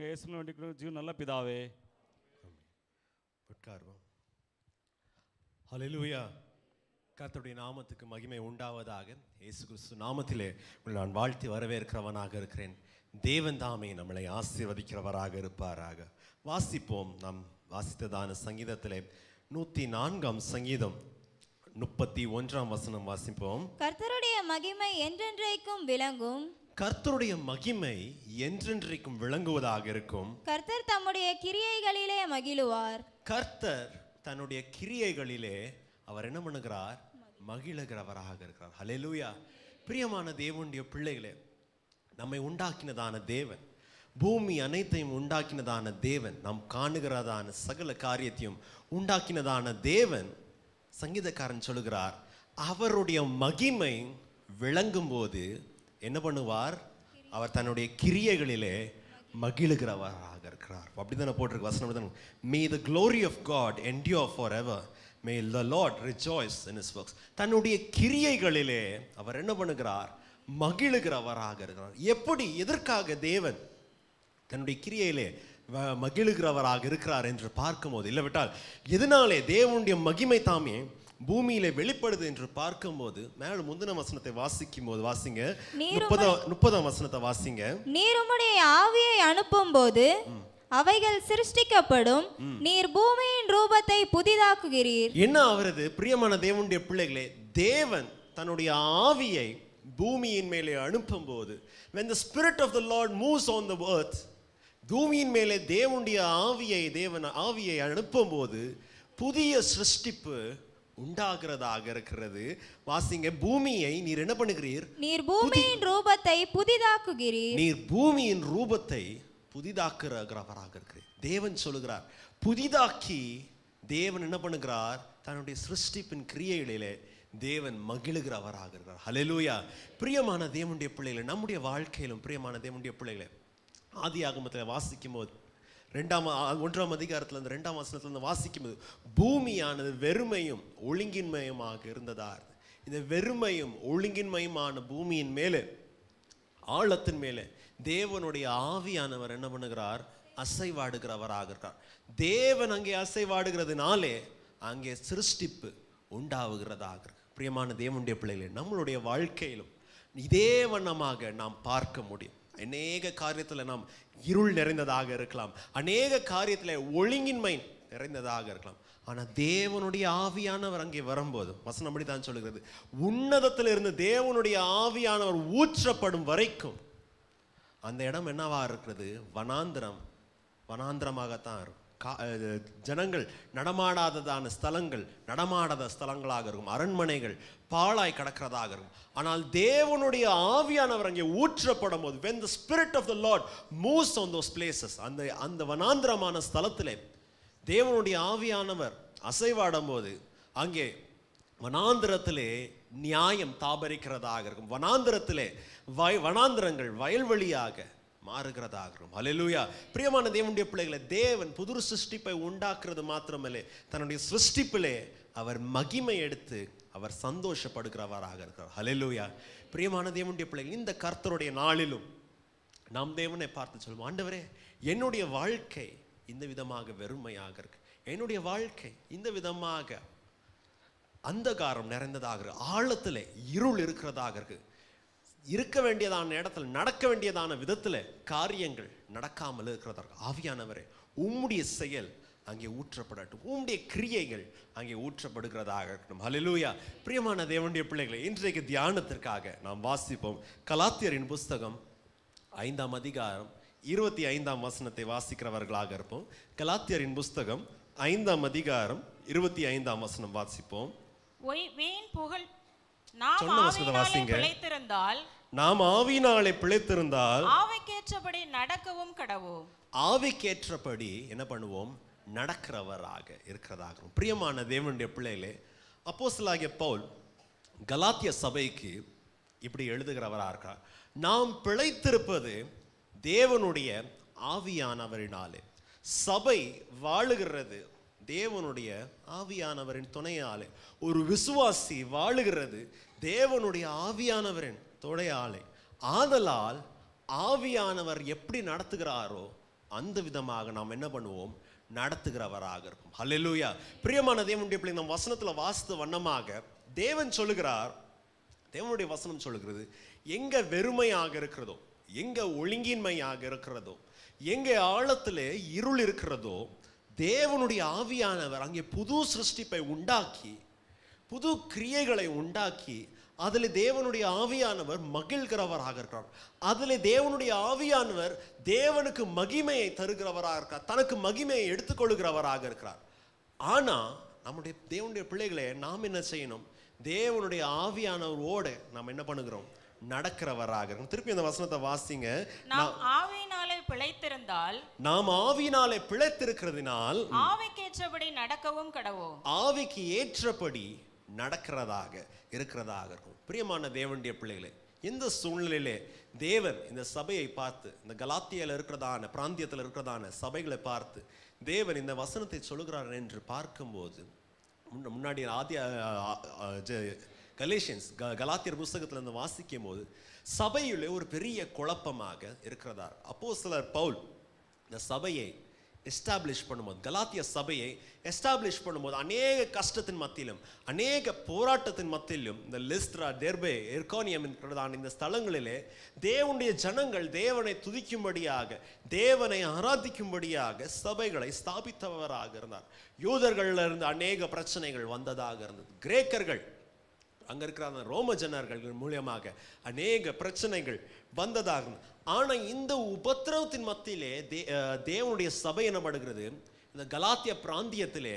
இயேசுவின் வேண்டிய ஜீவன் நல்ல பிதாவே. உட்காருவோம். ஹல்லேலூயா. கர்த்தருடைய நாமத்துக்கு மகிமை உண்டாவதாக. இயேசு கிறிஸ்து நாமத்திலே நான் வாழ்த்தி வரவேற்கிறவனாக இருக்கிறேன். தேவன் தாமே நம்மளை ஆசீர்வதிக்கிறவராக இருப்பாராக. வாசிப்போம். நாம் வாசித்ததான சங்கீதத்திலே 104ஆம் சங்கீதம் 31ஆம் வசனம் வாசிப்போம். கர்த்தருடைய மகிமை என்றென்றைக்கும் விளங்கும். கர்த்தருடைய மகிமை என்றென்றைக்கும் விளங்குவதாக இருக்கும். கர்த்தர் தம்முடைய கிரியைகளிலே மகிழுவார். கர்த்தர் தன்னுடைய கிரியைகளிலே அவர் என்ன பண்ணுகிறார்? மகிழுகிறவராக இருக்கிறார். ஹல்லேலூயா. பிரியமான தேவனுடைய பிள்ளைகளே, நம்மை உண்டாக்கினதான தேவன், பூமி அனைத்தையும் உண்டாக்கினதான தேவன், நாம் காணுகிறதான சகல காரியத்தையும் உண்டாக்கினதான தேவன், சங்கீதக்காரன் சொல்லுகிறார், அவருடைய மகிமை விளங்கும் போது என்ன பண்ணுவார்? அவர் தன்னுடைய கிரியைகளிலே மகிழுகிறவராக இருக்கிறார். அப்படித்தானே போட்டிருக்கு வசனம். May the glory of God endure forever. May the Lord rejoice in his works. தன்னுடைய கிரியைகளிலே அவர் என்ன பண்ணுகிறார்? மகிழுகிறவராக இருக்கிறார். எப்படி, எதற்காக தேவன் தன்னுடைய கிரியையிலே மகிழுகிறவராக இருக்கிறார் என்று பார்க்கும்போது, இல்லவிட்டால் எதனாலே தேவனுடைய மகிமை தாமே பூமியிலே வெளிப்படுது என்று பார்க்கும்போது, மேல முந்தின வசனத்தை வாசிக்கும் போது வாசிங்க, 30ஆம் வசனத்தை வாசிங்க. நீர் உம்முடைய ஆவியை அனுப்பும் போது அவைகள் சிருஷ்டிக்கப்படும். நீர் பூமியின் ரூபத்தை புதிதாக்குகிறீர். என்ன ஆகிறது? பிரியமான தேவனுடைய பிள்ளைகளே, தேவன் தன்னுடைய ஆவியை பூமியின் மேலே அனுப்பும் போது, when the spirit of the Lord moves on the earth, பூமியின் மேலே தேவனுடைய ஆவியை அனுப்பும் போது புதிய சிருஷ்டிப்பு உண்டாகிறதாக இருக்கிறது. வாசிங்க. பூமியை நீர் என்ன பண்ணுகிறீர்? நீர் பூமியின் ரூபத்தை புதிதாக்குகிறீர். நீர் பூமியின் ரூபத்தை புதிதாக்குகிறவராக இருக்கிறீர். தேவன் சொல்லுகிறார், புதிதாக்கி தேவன் என்ன பண்ணுகிறார்? தன்னுடைய சிருஷ்டிப்பின் கிரியைகளிலே தேவன் மகிழுகிறவராக இருக்கிறார். ஹல்லேலூயா. பிரியமான தேவனுடைய பிள்ளைகளே, நம்முடைய வாழ்க்கையிலும் பிரியமான தேவனுடைய பிள்ளைகளே, ஆதியாகமத்தில் வாசிக்கும் போது 1ஆம் அதிகாரத்தில் அந்த 2ஆம் வசனத்தில் வாசிக்கும் போது, பூமியானது வெறுமையும் ஒழுங்கின்மையுமாக இருந்ததா. இந்த வெறுமையும் ஒழுங்கின்மையுமான பூமியின் மேலே, ஆழத்தின் மேலே தேவனுடைய ஆவியானவர் என்ன பண்ணுகிறார்? அசைவாடுகிறவராக இருக்கிறார். தேவன் அங்கே அசைவாடுகிறதுனாலே அங்கே சிருஷ்டிப்பு உண்டாவுகிறதாக இருக்கு. பிரியமான தேவனுடைய பிள்ளைகளே, நம்மளுடைய வாழ்க்கையிலும் இதே வண்ணமாக நாம் பார்க்க முடியும். அநேக காரியத்தில் நாம் இருள் நிறைந்ததாக இருக்கலாம், அநேக காரியத்தில் ஒழுங்கின்மை நிறைந்ததாக இருக்கலாம். ஆனால் தேவனுடைய ஆவியானவர் அங்கே வரும்போது, வசனம் அப்படி தான் சொல்லுகிறது, உன்னதத்தில் இருந்து தேவனுடைய ஆவியானவர் ஊற்றப்படும் வரைக்கும் அந்த இடம் என்னவா இருக்கிறது? வனாந்திரமாகத்தான் இருக்கும். ஜனங்கள் நடமாடாததான ஸ்தலங்கள் நடமாடாத ஸ்தலங்களாக இருக்கும். அரண்மனைகள் பாழாய் கிடக்கிறதாக இருக்கும். ஆனால் தேவனுடைய ஆவியானவர் அங்கே ஊற்றப்படும் போது, when the spirit of the Lord moves on those places, அந்த வனாந்திரமான ஸ்தலத்திலே தேவனுடைய ஆவியானவர் அசைவாடும் போது அங்கே வனாந்திரத்திலே நியாயம் தாபரிக்கிறதாக இருக்கும். வனாந்திரத்திலே வனாந்திரங்கள் வயல்வெளியாக மாறுகிறதாக இருக்கும். ஹல்லேலூயா. பிரியமான தேவனுடைய பிள்ளைகளை, தேவன் புது சிருஷ்டிப்பை உண்டாக்குறது மாத்திரமல்ல, தன்னுடைய சிருஷ்டிப்பிலே அவர் மகிமை எடுத்து அவர் சந்தோஷப்படுகிறவராக இருக்கிறார். ஹல்லேலூயா. பிரியமான தேவனுடைய பிள்ளைகள், இந்த கர்த்தருடைய நாளிலும் நாம் தேவனை பார்த்து சொல்லுவோம், ஆண்டவரே, என்னுடைய வாழ்க்கை இந்த விதமாக வெறுமையாக இருக்கு, என்னுடைய வாழ்க்கை இந்த விதமாக அந்தகாரம் நிறைந்ததாக இருக்கு, ஆழத்தில் இருள் இருக்கிறதாக இருக்கு, இருக்க வேண்டியதான இடத்துல நடக்க வேண்டியதான விதத்தில் காரியங்கள் நடக்காமல் இருக்கிறதாக. ஆவியானவரே, உம்முடைய செயல் அங்கே ஊற்றப்படட்டும், உம்முடைய கிரியைகள் அங்கே ஊற்றப்படுகிறதாக இருக்கட்டும். ஹல்லேலூயா. பிரியமான தேவனுடைய பிள்ளைகளை, இன்றைக்கு தியானத்திற்காக நாம் வாசிப்போம். கலாத்தியரின் புஸ்தகம் 5ஆம் அதிகாரம் 25ஆம் வசனத்தை வாசிக்கிறவர்களாக இருப்போம். கலாத்தியரின் புஸ்தகம் 5ஆம் அதிகாரம் 25ஆம் வசனம் வாசிப்போம். நாம் ஆவியினாலே பிழைத்திருந்தால் ஆவிக்கேற்றபடி நடக்கவும் கடவோம். ஆவிக்கேற்றபடி என்ன பண்ணுவோம்? நடக்கிறவராக இருக்கிறதாக. பிரியமான தேவனுடைய பிள்ளைகளே, அப்போஸ்தலனாகிய பவுல் கலாத்திய சபைக்கு இப்படி எழுதுகிறவராக இருக்கிறார். நாம் பிழைத்திருப்பது தேவனுடைய ஆவியானவரினாலே. சபை வாழுகிறது தேவனுடைய ஆவியானவரின் துணையாலே. ஒரு விசுவாசி வாழுகிறது தேவனுடைய ஆவியானவரின் துணையாலே. ஆதலால் ஆவியானவர் எப்படி நடத்துகிறாரோ அந்த விதமாக நாம் என்ன பண்ணுவோம், நடத்துகிறவராக இருக்கும். ஹல்லேலூயா. பிரியமான தேவனுடைய பிள்ளை, நம்ம வசனத்தில் வாசித்த வண்ணமாக தேவன் சொல்லுகிறார், தேவனுடைய வசனம் சொல்லுகிறது, எங்க வெறுமையாக இருக்கிறதோ, எங்க ஒழுங்கின்மையாக இருக்கிறதோ, எங்க ஆழத்திலே இருள் இருக்கிறதோ, தேவனுடைய ஆவியானவர் அங்கே புது சிருஷ்டிப்பை உண்டாக்கி, புது கிரியைகளை உண்டாக்கி, அதில் தேவனுடைய ஆவியானவர் மகிழ்கிறவராக இருக்கிறார். அதில் தேவனுடைய ஆவியானவர் தேவனுக்கு மகிமையை தருகிறவராக இருக்கிறார், தனக்கு மகிமையை எடுத்துக்கொள்கிறவராக இருக்கிறார். ஆனால் நம்முடைய தேவனுடைய பிள்ளைகளை நாம் என்ன செய்யணும், தேவனுடைய ஆவியானவரோடு நாம் என்ன பண்ணுகிறோம், நடக்கிறவராக இருக்கும். திருப்பி அந்த வசனத்தை வாசிங்க. நாம் ஆவியினாலே பிழைத்திருந்தால், நாம் ஆவியினாலே பிழைத்திருக்கிறதினால் ஆவிக்கேற்றபடி நடக்கவும் கடவோம். ஆவிக்கு ஏற்றபடி நடக்கிறதாக இருக்கிறதாக இருக்கும். பிரியமான தேவனுடைய பிள்ளைகளே, இந்த சூழ்நிலையிலே தேவன் இந்த சபையை பார்த்து, இந்த கலாத்தியால இருக்கிறதான பிராந்தியத்தில் இருக்கிறதான சபைகளை பார்த்து தேவன் இந்த வசனத்தை சொல்லுகிறார் என்று பார்க்கும்போது, முன்னாடி கலேஷியன்ஸ் கலாத்தியர் புஸ்தகத்தில் இருந்து வாசிக்கும் போது சபையிலே ஒரு பெரிய குழப்பமாக இருக்கிறதா. அப்போஸ்தலர் பவுல் இந்த சபையை எஸ்டாப்ளிஷ் பண்ணும்போது, கலாத்திய சபையை எஸ்டாப்ளிஷ் பண்ணும்போது அநேக கஷ்டத்தின் மத்தியிலும் அநேக போராட்டத்தின் மத்தியிலும் இந்த லிஸ்ட்ரா, டெர்பே, எர்கோனியம் என்கிறதான இந்த ஸ்தலங்களிலே தேவனுடைய ஜனங்கள் தேவனை துதிக்கும்படியாக, தேவனை ஆராதிக்கும்படியாக சபைகளை ஸ்தாபித்தவராக இருந்தார். யூதர்களில் இருந்து அநேக பிரச்சனைகள் வந்ததாக இருந்தது. கிரேக்கர்கள், அங்கே இருக்கிற அந்த ரோம ஜனர்கள் மூலியமாக அநேக பிரச்சனைகள் வந்ததாக. ஆனால் இந்த உபத்திரவத்தின் மத்தியிலே தேவனுடைய சபை என்னப்படுகிறது, இந்த கலாத்திய பிராந்தியத்திலே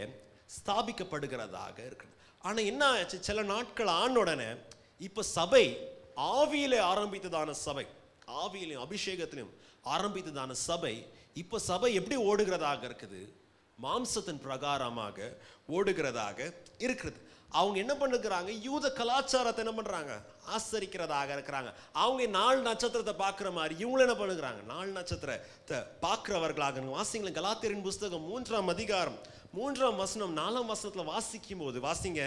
ஸ்தாபிக்கப்படுகிறதாக இருக்கிறது. ஆனால் என்ன ஆச்சு, சில நாட்கள் ஆன உடனே இப்போ சபை ஆவியிலே ஆரம்பித்ததான சபை, ஆவியிலும் அபிஷேகத்திலும் ஆரம்பித்ததான சபை, இப்போ சபை எப்படி ஓடுகிறதாக இருக்குது, மாம்சத்தின் பிரகாரமாக ஓடுகிறதாக இருக்கிறது. அவங்க என்ன பண்ணுறாங்க, யூத கலாச்சாரத்தை என்ன பண்ணுறாங்க, ஆசரிக்கிறதாக இருக்கிறாங்க. அவங்க 4 நட்சத்திரத்தை பார்க்குற மாதிரி இவங்களும் என்ன பண்ணுறாங்க, 4 நட்சத்திரத்தை பார்க்குறவர்களாக. வாசிங்கள கலாத்தியரின் புஸ்தகம் 3ஆம் அதிகாரம் 3ஆம் வசனம் 4ஆம் வசனத்தில் வாசிக்கும் போது வாசிங்க.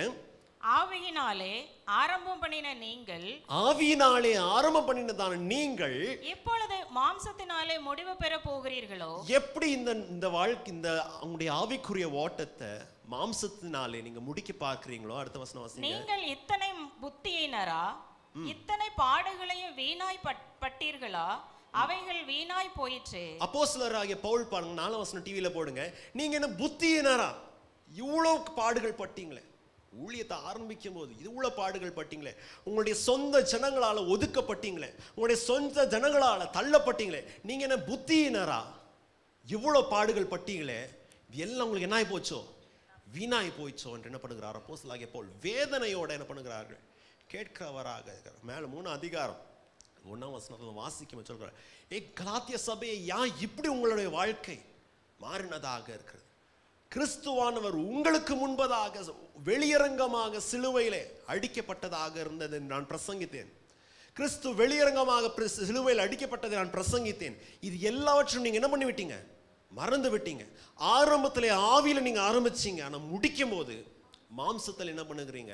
ஆவியினாலே ஆரம்பம் பண்ணின நீங்கள், ஆவியினாலே ஆரம்பம் பண்ணினதான நீங்கள் இப்பொழுது மாம்சத்தினாலே முடிவு பெற போகிறீர்களோ? எப்படி இந்த வாழ்க்கை, இந்த அவங்களுடைய ஆவிக்குரிய ஓட்டத்தை மாம்சத்தினாலே நீங்க முடிக்க பார்க்கிறீங்களோ? அடுத்த வசனம் வாசிங்க. நீங்கள் இத்தனை புத்தியினரா, இத்தனை பாடுகளையும் வீணாய் பட்டீர்களா? அவைகள் வீணாய் போயிற்று. அப்போஸ்தலராகிய பவுல் பாருங்க, 4ஆம் வசனம் டிவியில போடுங்க. நீங்க என்ன புத்தியினரா, இவ்வளவு பாடுகள் பட்டீங்களே, ஊழியத்தை ஆரம்பிக்கும் போது இவ்வளவு பாடுகள் பட்டீங்களே, உங்களுடைய சொந்த ஜனங்களால ஒதுக்கப்பட்டீங்களே, உங்களுடைய சொந்த ஜனங்களால தள்ளப்பட்டீங்களே, நீங்க என்ன புத்தியினரா, இவ்வளவு பாடுகள் பட்டீங்களே, இது எல்லாம் உங்களுக்கு என்ன ஆகி போச்சோ, வீணாய் போயிச்சோ என்று என்ன பண்ணுகிறார் அப்போஸ்தலனாகிய பவுல் வேதனையோட என்ன பண்ணுகிறார்கள், கேட்கிறவராக இருக்கிறார். மேல 3ஆம் அதிகாரம் 1ஆம் வசனத்துல வாசிக்கும் சொல்கிறார், கலாத்திய சபையை இப்படி உங்களுடைய வாழ்க்கை மாறினதாக இருக்கிறது. கிறிஸ்துவானவர் உங்களுக்கு முன்பதாக வெளியரங்கமாக சிலுவையிலே அடிக்கப்பட்டதாக இருந்தது நான் பிரசங்கித்தேன். கிறிஸ்து வெளியரங்கமாக சிலுவையில் அடிக்கப்பட்டதை நான் பிரசங்கித்தேன். இது எல்லாவற்றையும் நீங்க என்ன பண்ணி விட்டீங்க, மறந்து விட்டீங்க. ஆரம்பத்தில் ஆவியில நீங்க ஆரம்பிச்சீங்க, ஆனா முடிக்கும் போது மாம்சத்தில் என்ன பண்ணுகிறீங்க,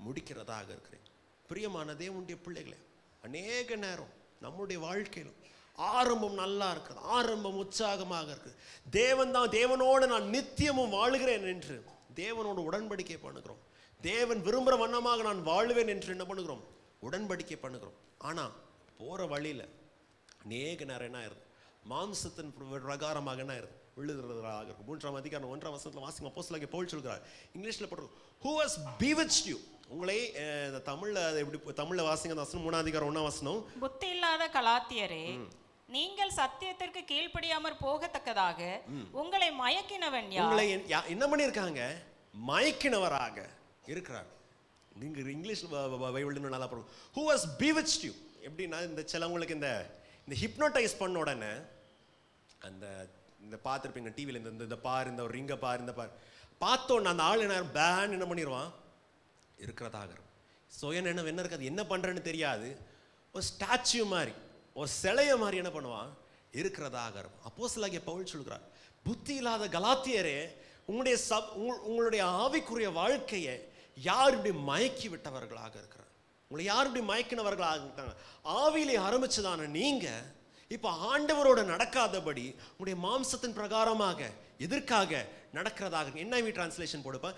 முடிக்கிறதாக இருக்கிறீங்க. பிரியமான தேவனுடைய பிள்ளைகளே, அநேக நேரம் நம்முடைய வாழ்க்கையிலும் ஆரம்பம் நல்லா இருக்குது, ஆரம்பம் உற்சாகமாக இருக்குது, தேவனோடு நான் நித்தியமும் வாழுகிறேன் என்று தேவனோடு உடன்படிக்கை பண்ணுகிறோம். தேவன் விரும்புகிற வண்ணமாக நான் வாழுவேன் என்று என்ன பண்ணுகிறோம், உடன்படிக்கை பண்ணுகிறோம். ஆனால் போகிற வழியில் அநேக நேரம் என்ன ஆயிருது, மாம்சத்தின் பிரகாரமாக என்ன ஆயிருது, விழுகிறதாக இருக்கும். 3ஆம் அதிகாரம் 1ஆம் வசனத்தில் வாசிங்க. அப்போஸ்தலனாகிய பவுல் சொல்கிறார், இங்கிலீஷில் போட்டு, who has bewitched you, உங்களை தமிழ்ல எப்படி, தமிழ்ல வாசிங்க அந்த வசனம் 3ஆம் அதிகாரம் 1ஆம் வசனம். புத்தி இல்லாத கலாத்தியரே, நீங்கள் சத்தியத்திற்கு கீழ்ப்படியாமர் போகத்தக்கதாக உங்களை மயக்கினவன் யார்? உங்களை என்ன பண்ணியிருக்காங்க, மயக்கினவராக இருக்கிறார். நீங்க இங்கிலீஷ் பைபிள் நல்லா போடுங்க. who has bewitched you, எப்படின்னா இந்த சிலவங்களுக்கு இந்த ஹிப்னோடைஸ் பண்ண உடனே இந்த பார்த்துருப்பீங்க டிவியில், இந்த பார், இந்த ரிங்கை பார், இந்த பார் பார்த்தோன்னு அந்த ஆள் என்ன பேன் என்ன பண்ணிடுவான், இருக்கிறதாக இருக்கும். சுய என்ன இருக்காது, என்ன பண்ணுறேன்னு தெரியாது, ஒரு ஸ்டாச்சு மாதிரி, ஒரு சிலைய மாதிரி என்ன பண்ணுவான், இருக்கிறதாக இருக்கும். அப்போஸ்தலனாகிய பவுல் சொல்கிறார், புத்தி இல்லாத கலாத்தியரே, உங்களுடைய ஆவிக்குரிய வாழ்க்கையை யார் இப்படி மயக்கி விட்டவர்களாக இருக்கிறார், உங்களை யார் இப்படி மயக்கினவர்களாக இருக்காங்க? ஆவியிலே ஆரம்பிச்சதான நீங்க இப்போ ஆண்டவரோட நடக்காதபடி உங்களுடைய மாம்சத்தின் பிரகாரமாக எதற்காக நடக்கிறதாக, NIV டிரான்ஸ்லேஷன் போடுப்பா,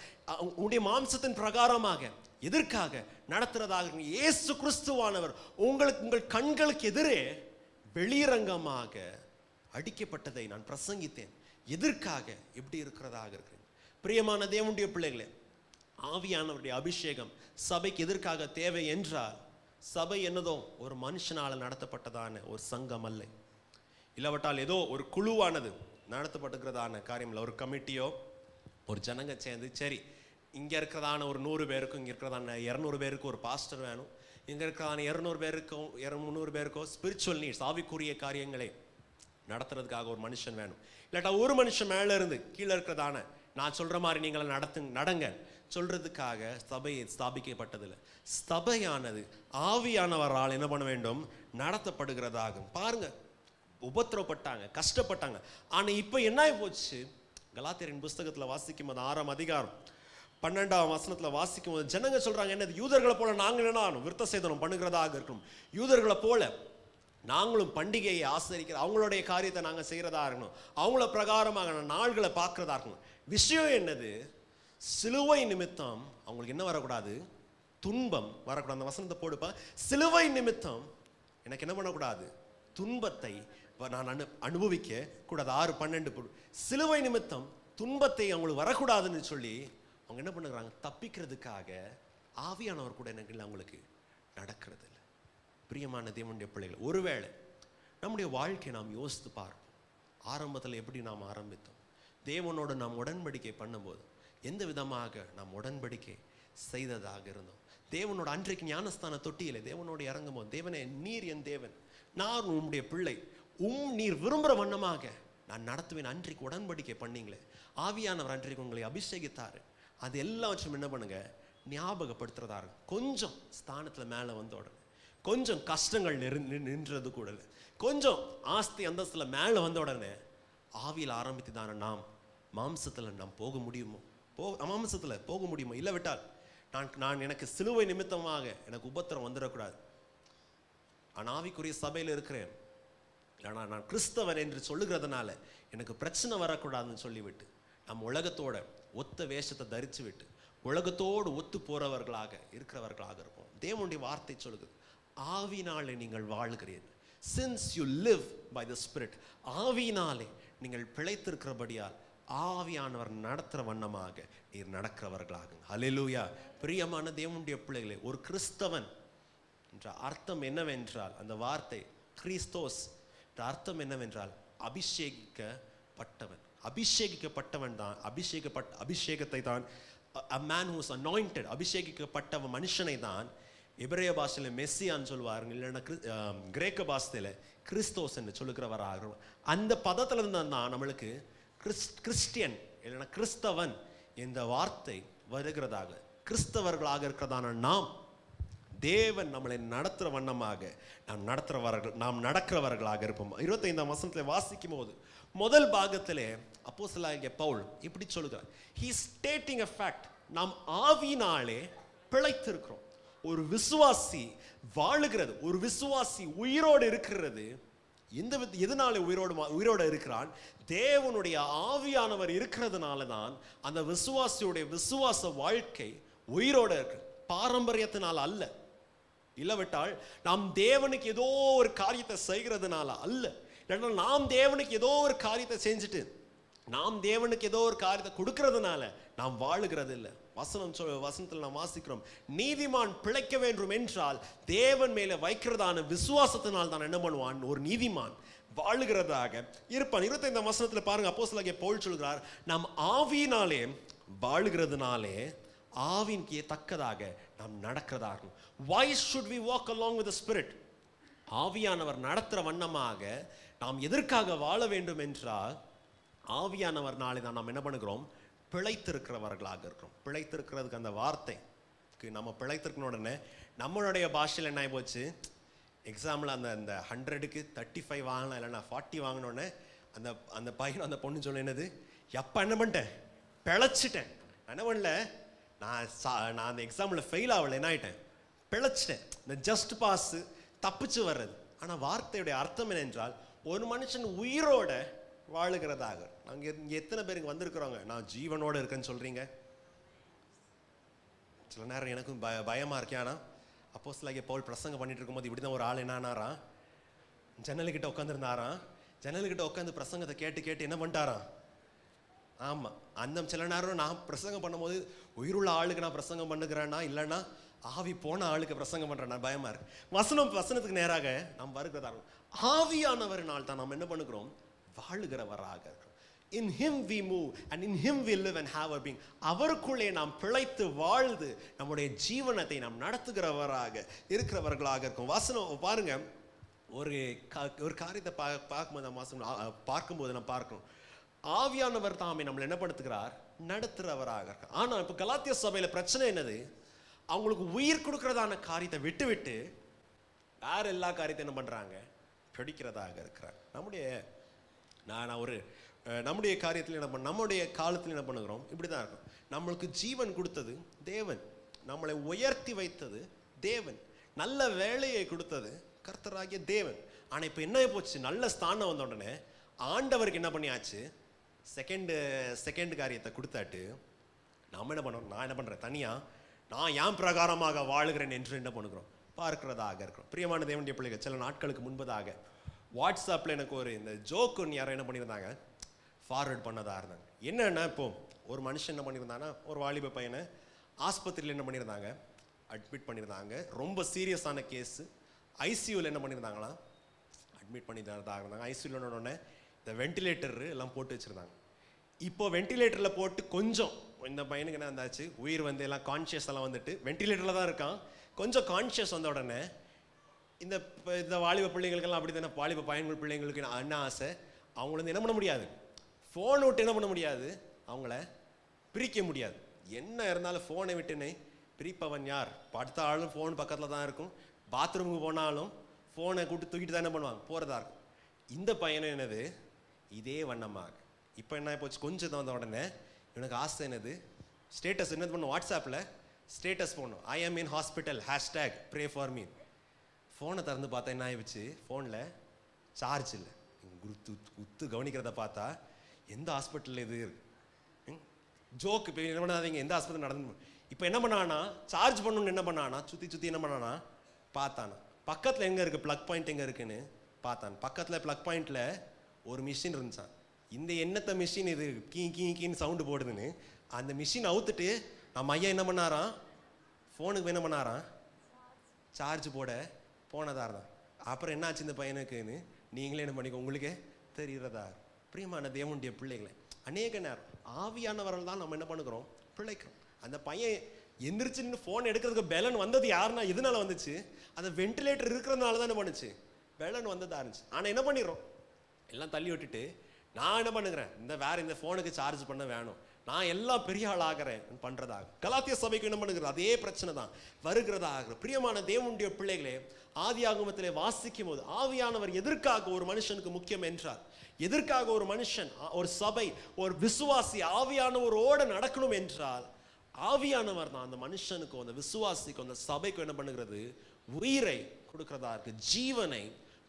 உங்களுடைய மாம்சத்தின் பிரகாரமாக எதற்காக நடத்துறதாக இயேசு கிறிஸ்துவானவர் உங்கள் கண்களுக்கு எதிரே வெளிரங்கமாக அடிக்கப்பட்டதை நான் பிரசங்கித்தேன். எதற்காக எப்படி இருக்கிறதாக இருக்கிறேன்? பிரியமான தேவனுடைய பிள்ளைகளே, ஆவியானவருடைய அபிஷேகம் சபைக்கு எதற்காக தேவை என்றால், சபை என்னதோ ஒரு மனுஷனால் நடத்தப்பட்டதான ஒரு சங்கம் அல்ல, இல்லாவிட்டால் ஏதோ ஒரு குழுவானது நடத்தப்பட்டுக்கிறதான காரியம் இல்லை. ஒரு கமிட்டியோ ஒரு ஜனங்க சேர்ந்து சரி இங்கே இருக்கிறதான ஒரு 100 பேருக்கும், இங்கே இருக்கிறதான 200 பேருக்கும் ஒரு பாஸ்டர் வேணும், இங்கே இருக்கிறதான 200 பேருக்கும் 300 பேருக்கோ ஸ்பிரிச்சுவல் நீட்ஸ் ஆவிக்குரிய காரியங்களை நடத்துறதுக்காக ஒரு மனுஷன் வேணும். இல்லாட்டா ஒரு மனுஷன் மேலே இருந்து கீழே இருக்கிறதான நான் சொல்கிற மாதிரி நீங்களை நடங்க சொல்றதுக்காக சபையை ஸ்தாபிக்கப்பட்டதில்லை. சபையானது ஆவியானவரால் என்ன பண்ண வேண்டும்? நடத்தப்படுகிறதாகும். பாருங்க, உபத்திரப்பட்டாங்க, கஷ்டப்பட்டாங்க. ஆனால் இப்போ என்ன ஆகி போச்சு? கலாத்தியரின் புஸ்தகத்தில் வாசிக்கும் போது 6ஆம் அதிகாரம் 12ஆம் வசனத்தில் வாசிக்கும் போது ஜனங்க சொல்றாங்க, என்னது யூதர்களை போல நாங்கள் என்ன விருத்த சேதனம் பண்ணுகிறதாக இருக்கும், யூதர்களை போல நாங்களும் பண்டிகையை ஆசரிக்கிற அவங்களுடைய காரியத்தை நாங்கள் செய்கிறதா இருக்கணும், அவங்கள பிரகாரமாக நாள்களை பார்க்கறதா இருக்கணும். விஷயம் என்னது? சிலுவை நிமித்தம் அவங்களுக்கு என்ன வரக்கூடாது? துன்பம் வரக்கூடாது. அந்த வசனத்தை போடுப்பா. சிலுவை நிமித்தம் எனக்கு என்ன பண்ணக்கூடாது? துன்பத்தை நான் அனுபவிக்க கூடாது. 6:12 சிலுவை நிமித்தம் துன்பத்தை அவங்களுக்கு வரக்கூடாதுன்னு சொல்லி அவங்க என்ன பண்ணுறாங்க? தப்பிக்கிறதுக்காக ஆவியானவர் கூட எனக்கு அவங்களுக்கு நடக்கிறது இல்லை. பிரியமான தேவனுடைய பிள்ளைகள், ஒருவேளை நம்முடைய வாழ்க்கையை நாம் யோசித்து பார்ப்போம். ஆரம்பத்தில் எப்படி நாம் ஆரம்பித்தோம்? தேவனோடு நாம் உடன்படிக்கை பண்ணும்போது எந்த விதமாக நாம் உடன்படிக்கை செய்ததாக இருந்தோம்? தேவனோட அன்றைக்கு ஞானஸ்தான தொட்டியிலே தேவனோடு இறங்கும் போது, தேவனே நீர் என் தேவன், நான் உம்முடைய பிள்ளை, நீர் விரும்புகிற வண்ணமாக நான் நடத்துவேன் அன்றைக்கு உடன்படிக்கை பண்ணீங்களே, ஆவியானவர் அன்றைக்கு உங்களை அபிஷேகித்தாரு, அது எல்லாவற்றும் என்ன பண்ணுங்க? ஞாபகப்படுத்துறதா இருக்கும். கொஞ்சம் ஸ்தானத்தில் மேலே வந்த உடனே, கொஞ்சம் கஷ்டங்கள் நின்றது கூட, கொஞ்சம் ஆஸ்தி அந்தஸ்தில் மேலே வந்த உடனே ஆவியில் ஆரம்பித்து தானே நாம் மாம்சத்தில் நாம் போக முடியுமோ? மாம்சத்தில் போக முடியுமோ? இல்லை விட்டால் நான் எனக்கு சிலுவை நிமித்தமாக எனக்கு உபத்திரம் வந்துடக்கூடாது, நான் ஆவிக்குரிய சபையில் இருக்கிறேன், இல்லைனா நான் கிறிஸ்தவன் என்று சொல்லுகிறதுனால எனக்கு பிரச்சனை வரக்கூடாதுன்னு சொல்லிவிட்டு நம்ம உலகத்தோட ஒத்த வேஷத்தை தரித்து விட்டு உலகத்தோடு ஒத்து போகிறவர்களாக இருக்கிறவர்களாக இருப்போம். தேவனுடைய வார்த்தை சொல்லுகிறது, ஆவினாலே நீங்கள் வாழ்கிறீர்கள். Since you live by the Spirit, ஆவினாலே நீங்கள் பிழைத்திருக்கிறபடியால் ஆவியானவர் நடத்துகிற வண்ணமாக நீர் நடக்கிறவர்களாக. ஹல்லேலூயா. பிரியமான தேவனுடைய பிள்ளைகளே, ஒரு கிறிஸ்தவன் என்ற அர்த்தம் என்னவென்றால், அந்த வார்த்தை கிறிஸ்தோஸ் என்ற அர்த்தம் என்னவென்றால் அபிஷேகிக்கப்பட்டவன். அபிஷேகிக்கப்பட்டவன் தான், அபிஷேகத்தை தான், a man who is anointed, அபிஷேகிக்கப்பட்ட மனுஷனை தான் எபிரேய பாஷையில் மெஸ்ஸியான்னு சொல்லுவாருங்க, இல்லைன்னா கிரேக்க பாஷையில் கிறிஸ்தோஸ் என்று சொல்லுகிறவராக. அந்த பதத்தில் இருந்து தான் நம்மளுக்கு கிறிஸ்டியன் இல்லைன்னா கிறிஸ்தவன் என்ற வார்த்தை வருகிறதாக. கிறிஸ்தவர்களாக இருக்கிறதான நாம் தேவன் நம்மளை நடத்துகிற வண்ணமாக நாம் நடக்கிறவர்களாக இருப்போம். 25ஆம் வசனத்தில் வாசிக்கும் போது முதல் பாகத்திலே அப்போஸ்தலனாகிய பவுல் இப்படி சொல்லுகிறார், he is stating a fact, நாம் ஆவியினாலே பிழைத்திருக்கிறோம். ஒரு விசுவாசி வாழுகிறது, ஒரு விசுவாசி உயிரோடு இருக்கிறது. எதனால உயிரோடு இருக்கிறான்? தேவனுடைய ஆவியானவர் இருக்கிறதுனால தான் அந்த விசுவாசியுடைய விசுவாச வாழ்க்கை உயிரோடு இருக்கு, பாரம்பரியத்தினால அல்ல. இல்லவிட்டால் நாம் தேவனுக்கு ஏதோ ஒரு காரியத்தை செய்கிறதுனால அல்ல, இல்லைன்னா நாம் தேவனுக்கு ஏதோ ஒரு காரியத்தை செஞ்சுட்டு நாம் தேவனுக்கு ஏதோ ஒரு காரியத்தை கொடுக்கறதுனால நாம் வாழுகிறது இல்லை. வசனத்தில் நாம் வாசிக்கிறோம், நீதிமான் பிழைக்க வேண்டும் என்றால் தேவன் மேலே வைக்கிறதான விசுவாசத்தினால் தான் என்ன பண்ணுவான்? ஒரு நீதிமான் வாழுகிறதாக இருப்பான். 25ஆம் வசனத்தில் பாருங்க, அப்போஸ்தலனாகிய பவுல் சொல்கிறார், நாம் ஆவியினாலே வாழுகிறதுனாலே ஆவிக்கு தக்கதாக நாம் நடக்கிறதாக. Why should we walk along with the Spirit? ஆவியானவர் நடத்துகிற வண்ணமாக நாம் எதற்காக வாழ வேண்டும் என்றால், ஆவியானவர்னாலே தான் நாம் என்ன பண்ணுகிறோம்? பிழைத்திருக்கிறவர்களாக இருக்கிறோம். பிழைத்திருக்கிறதுக்கு அந்த வார்த்தைக்கு நம்ம பிழைத்திருக்கணும். உடனே நம்மளுடைய பாஷையில் என்ன ஆகி போச்சு? எக்ஸாம்பிள் அந்த 100க்கு 35 வாங்கலாம், இல்லைன்னா 40 வாங்கினோடனே அந்த பையன் அந்த பொண்ணு சொல்ல, என்னது எப்போ என்ன பண்ணிட்டேன்? பிழைச்சிட்டேன். என்ன பண்ணல, நான் அந்த எக்ஸாம்பிளில் ஃபெயில் ஆகலை, என்ன ஆகிட்டேன்? பிழைச்சிட்டேன். இந்த ஜஸ்ட் பாஸ் தப்பிச்சு வர்றது. ஆனால் வார்த்தையுடைய அர்த்தம் என்னென்றால், ஒரு மனுஷன் உயிரோட வாழுகிறதாக. நாங்க இங்க எத்தனை பேருக்கு வந்திருக்கிறோங்க நான் ஜீவனோட இருக்கேன்னு சொல்றீங்க? சில நேரம் எனக்கும் பயமா இருக்கேன். ஆனா அப்போஸ்தலனாகிய பவுல் பிரசங்கம் பண்ணிட்டு இருக்கும்போது இப்படிதான் ஒரு ஆள் என்னானாராம், ஜன்னலுக்கிட்ட உட்காந்துருந்தாராம். ஜன்னலுக்கிட்ட உட்காந்து பிரசங்கத்தை கேட்டு கேட்டு என்ன பண்ணிட்டாராம்? ஆமா, அந்த சில நேரம் நான் பிரசங்கம் பண்ணும்போது உயிருள்ள ஆளுக்கு நான் பிரசங்கம் பண்ணுகிறேன்னா இல்லைன்னா ஆவி போன ஆளுக்கு பிரசங்கம் பண்றேன், நான் பயமா இருக்கு. வசனத்துக்கு நேராக நாம் வருகிறதா ஆவியானவரினால் தான் நாம் என்ன பண்ணுகிறோம்? வாழுகிறவராக. In him we move and in him we live and have our being. அவருக்குள்ளே நாம் பிழைத்து வாழ்ந்து நம்முடைய ஜீவனத்தை நாம் நடத்துகிறவராக இருக்கிறவர்களாக இருக்கும். வசனம் பாருங்க, ஒரு காரியத்தை பார்க்கும்போது நம்ம பார்க்கணும், ஆவியானவர் தாமே நம்மளை என்ன படுத்துகிறார்? நடத்துகிறவராக இருக்கார். ஆனா இப்ப கலாத்திய சபையில பிரச்சனை என்னது? அவங்களுக்கு உயிர் கொடுக்கிறதான காரியத்தை விட்டு விட்டு வேற எல்லா காரியத்தையும் என்ன பண்றாங்க? பிடிக்கிறதாக இருக்கிறார். நம்முடைய காரியத்தில் என்ன பண்ண, நம்முடைய காலத்தில் என்ன பண்ணுகிறோம்? இப்படிதான் இருக்கும். நம்மளுக்கு ஜீவன் கொடுத்தது தேவன், நம்மளை உயர்த்தி வைத்தது தேவன், நல்ல வேலையை கொடுத்தது கர்த்தராகிய தேவன். ஆனா இப்ப என்ன போச்சு? நல்ல ஸ்தானம் வந்த உடனே ஆண்டவருக்கு என்ன பண்ணியாச்சு? செகண்ட் காரியத்தை கொடுத்தாட்டு நம்ம என்ன பண்ணுறோம்? நான் என்ன பண்றேன்? தனியா நான் ஏன் பிரகாரமாக வாழுகிறேன் என்று என்ன பண்ணுகிறோம்? பார்க்கிறதாக இருக்கிறோம். பிரியமான தேவனுடைய பிள்ளைகள், சில நாட்களுக்கு முன்பதாக வாட்ஸ்அப்பில் எனக்கு ஒரு இந்த ஜோக் ஒன்று யாரும் என்ன பண்ணியிருந்தாங்க, ஃபார்வர்ட் பண்ணதாக இருந்தாங்க. என்னன்னா, இப்போ ஒரு மனுஷன் என்ன பண்ணியிருந்தாங்கன்னா, ஒரு வாலிப பையனை ஆஸ்பத்திரியில் என்ன பண்ணியிருந்தாங்க? அட்மிட் பண்ணியிருந்தாங்க. ரொம்ப சீரியஸான கேஸு. ஐசியூவில் என்ன பண்ணியிருந்தாங்களா? அட்மிட் பண்ணியிருந்ததாக இருந்தாங்க. ஐசியூவில் உடனே இந்த வெண்டிலேட்டர் எல்லாம் போட்டு வச்சுருந்தாங்க. இப்போ வெண்டிலேட்டரில் போட்டு கொஞ்சம் இந்த பையனுக்கு என்ன இருந்தாச்சு? உயிர் வந்து எல்லாம் கான்ஷியஸ் எல்லாம் வந்துட்டு வெண்டிலேட்டரில் தான் இருக்கான். கொஞ்சம் கான்ஷியஸ் வந்த உடனே இந்த வாலிப பிள்ளைங்களுக்கெல்லாம் அப்படி தானே, வாலிப பையன்கள் பிள்ளைங்களுக்கு என்ன ஆசை? அவங்கள வந்து என்ன பண்ண முடியாது? ஃபோனை விட்டு என்ன பண்ண முடியாது? அவங்கள பிரிக்க முடியாது. என்ன இருந்தாலும் ஃபோனை விட்டுன்னு பிரிப்பவன் யார்? படுத்த ஆளும் ஃபோன் பக்கத்தில் தான் இருக்கும். பாத்ரூமுக்கு போனாலும் ஃபோனை கூட்டு தூக்கிட்டு தான் என்ன பண்ணுவாங்க? போகிறதா இருக்கும். இந்த பையனும் என்னது? இதே வண்ணமாக இப்போ என்ன போச்சு? கொஞ்சம் வந்த உடனே எனக்கு ஆசை என்னது? ஸ்டேட்டஸ் என்னது பண்ணும்? வாட்ஸ்அப்பில் ஸ்டேட்டஸ் போடணும், ஐ ஆம் இன் hospital, hashtag pray for me. ஃபோனை திறந்து பார்த்தா என்ன ஆயிடுச்சு? ஃபோனில் சார்ஜ் இல்லை. குத்து கவனிக்கிறத பார்த்தா எந்த ஹாஸ்பிட்டலில் இது ஜோக்கு இப்போ என்ன பண்ணாதீங்க, எந்த ஹாஸ்பிட்டல் நடந்து. இப்போ என்ன பண்ணானா? சார்ஜ் பண்ணணும்னு என்ன பண்ணானா? சுற்றி என்ன பண்ணானா? பார்த்தானா பக்கத்தில் எங்கே இருக்குது ப்ளக் பாயிண்ட் எங்கே இருக்குன்னு பார்த்தான். பக்கத்தில் ப்ளக் பாயிண்டில் ஒரு மிஷின் இருந்துச்சான். இந்த எண்ணத்தை மிஷின் இது கீன்னு சவுண்டு போடுதுன்னு அந்த மிஷின் அவுத்துட்டு நம்ம ஐயா என்ன பண்ணாராம்? ஃபோனுக்கு என்ன பண்ணாராம்? சார்ஜ் போட போனதா இருந்தான். அப்புறம் என்ன ஆச்சு இந்த பையனுக்குன்னு நீங்களே என்ன பண்ணிக்கோ, உங்களுக்கே தெரிகிறதா. பிரியமான தேவனுடைய பிள்ளைகளை, அநேக நேரம் ஆவியானவர்கள் தான் நம்ம என்ன பண்ணுகிறோம்? பிழைக்கிறோம். அந்த பையன் எந்திரிச்சுன்னு ஃபோன் எடுக்கிறதுக்கு பெலன் வந்தது யாருன்னா எதனால வந்துச்சு? அந்த வெண்டிலேட்டர் இருக்கிறதுனால தான் என்ன பண்ணுச்சு? பெலன் வந்ததா இருந்துச்சு. ஆனால் என்ன பண்ணிடுறோம்? எல்லாம் தள்ளி விட்டுட்டு நான் என்ன பண்ணுகிறேன்? இந்த ஃபோனுக்கு சார்ஜ் பண்ண வேணும், நான் எல்லாம் பெரிய ஆள் ஆகிறேன் பண்றதாக. கலாத்திய சபைக்கு என்ன பண்ணுகிறது? அதே பிரச்சனை தான் வருகிறதாக. பிரியமான தேவனுடைய பிள்ளைகளே, ஆதியாகமத்திலே வாசிக்கும் போது ஆவியானவர் எதற்காக ஒரு மனுஷனுக்கு முக்கியம் என்றார்? எதற்காக ஒரு மனுஷன், ஒரு சபை, ஒரு விசுவாசி ஆவியானவரோடு நடக்கணும் என்றால் ஆவியானவர் தான் அந்த மனுஷனுக்கு, அந்த விசுவாசிக்கு, அந்த சபைக்கு என்ன பண்ணுகிறது? உயிரை கொடுக்கிறதா இருக்கு, ஜீவனை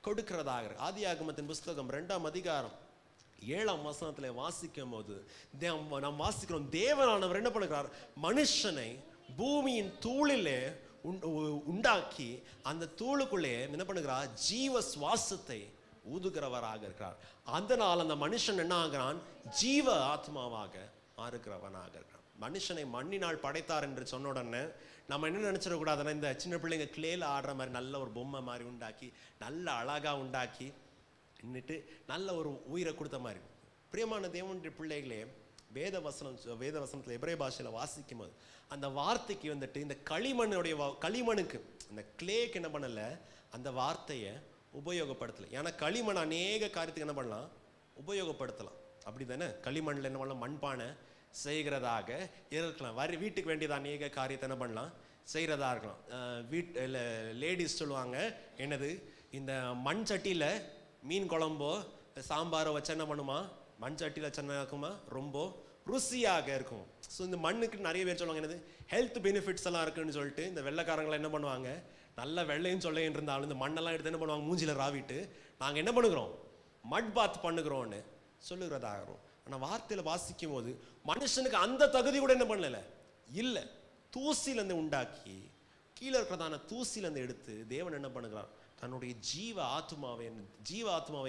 கொடுக்கிறதாக இருக்கு. ஆதியாகமத்தின் புஸ்தகம் 2ஆம் அதிகாரம் 7ஆம் வசனத்துல வாசிக்கும் போது நாம் வாசிக்கிறோம், தேவனானவர் என்ன பண்ணுகிறார்? மனுஷனை பூமியின் தூளிலே உண்டாக்கி அந்த தூளுக்குள்ளே என்ன பண்ணுகிறார்? ஜீவ சுவாசத்தை ஊதுகிறவராக இருக்கிறார். அதனால் அந்த மனுஷன் என்ன ஆகிறான்? ஜீவ ஆத்மாவாக மாறுகிறவனாக இருக்கிறான். மனுஷனை மண்ணினால் படைத்தார் என்று சொன்ன உடனே நம்ம என்ன நினைச்சிடக்கூடாதுன்னா, இந்த சின்ன பிள்ளைங்க கிளேல ஆடுற மாதிரி நல்ல ஒரு பொம்மை மாதிரி உண்டாக்கி, நல்ல அழகா உண்டாக்கி நின்றுட்டு நல்ல ஒரு உயிரை கொடுத்த மாதிரி. பிரியமான தேவனுடைய பிள்ளைகளே, வேத வசனத்தில் எபிரேய பாஷையில் வாசிக்கும் போது அந்த வார்த்தைக்கு வந்துட்டு இந்த களிமணுக்கு இந்த கிளேக்கு என்ன பண்ணல? அந்த வார்த்தையை உபயோகப்படுத்தலை. ஏன்னா களிமண் அநேக காரியத்துக்கு என்ன பண்ணலாம்? உபயோகப்படுத்தலாம். அப்படி தானே? களிமண்ணில் என்ன பண்ணலாம்? மண்பானை செய்கிறதாக இருக்கலாம். வீட்டுக்கு வேண்டியது அநேக காரியத்தை என்ன பண்ணலாம்? செய்கிறதா இருக்கலாம். வீட்டில் லேடிஸ் சொல்லுவாங்க, என்னது, இந்த மண் சட்டியில் மீன் குழம்போ சாம்பாரோ வச்சா என்ன பண்ணுமா? மண் சட்டியில் வச்சா இருக்குமா? ரொம்ப ருசியாக இருக்கும். ஸோ இந்த மண்ணுக்கு நிறைய பேர் சொல்லுவாங்க, என்னது, ஹெல்த் பெனிஃபிட்ஸ் எல்லாம் இருக்குன்னு சொல்லிட்டு இந்த வெள்ளைக்காரங்களை என்ன பண்ணுவாங்க? நல்ல வெள்ளையும் சொல்லையும் இருந்தாலும் இந்த மண்ணெல்லாம் எடுத்து என்ன பண்ணுவாங்க? மூஞ்சில ராவிட்டு நாங்கள் என்ன பண்ணுகிறோம்? மட் பாத் பண்ணுகிறோன்னு சொல்லுகிறதாகிறோம். ஆனால் வார்த்தையில் வாசிக்கும் போது மனுஷனுக்கு அந்த தகுதி கூட என்ன பண்ணல, இல்லை. தூசிலேருந்து உண்டாக்கி கீழே இருக்கிறதான தூசிலேருந்து எடுத்து தேவன் என்ன பண்ணுகிறார், தன்னுடைய ஜீவ ஆத்மாவை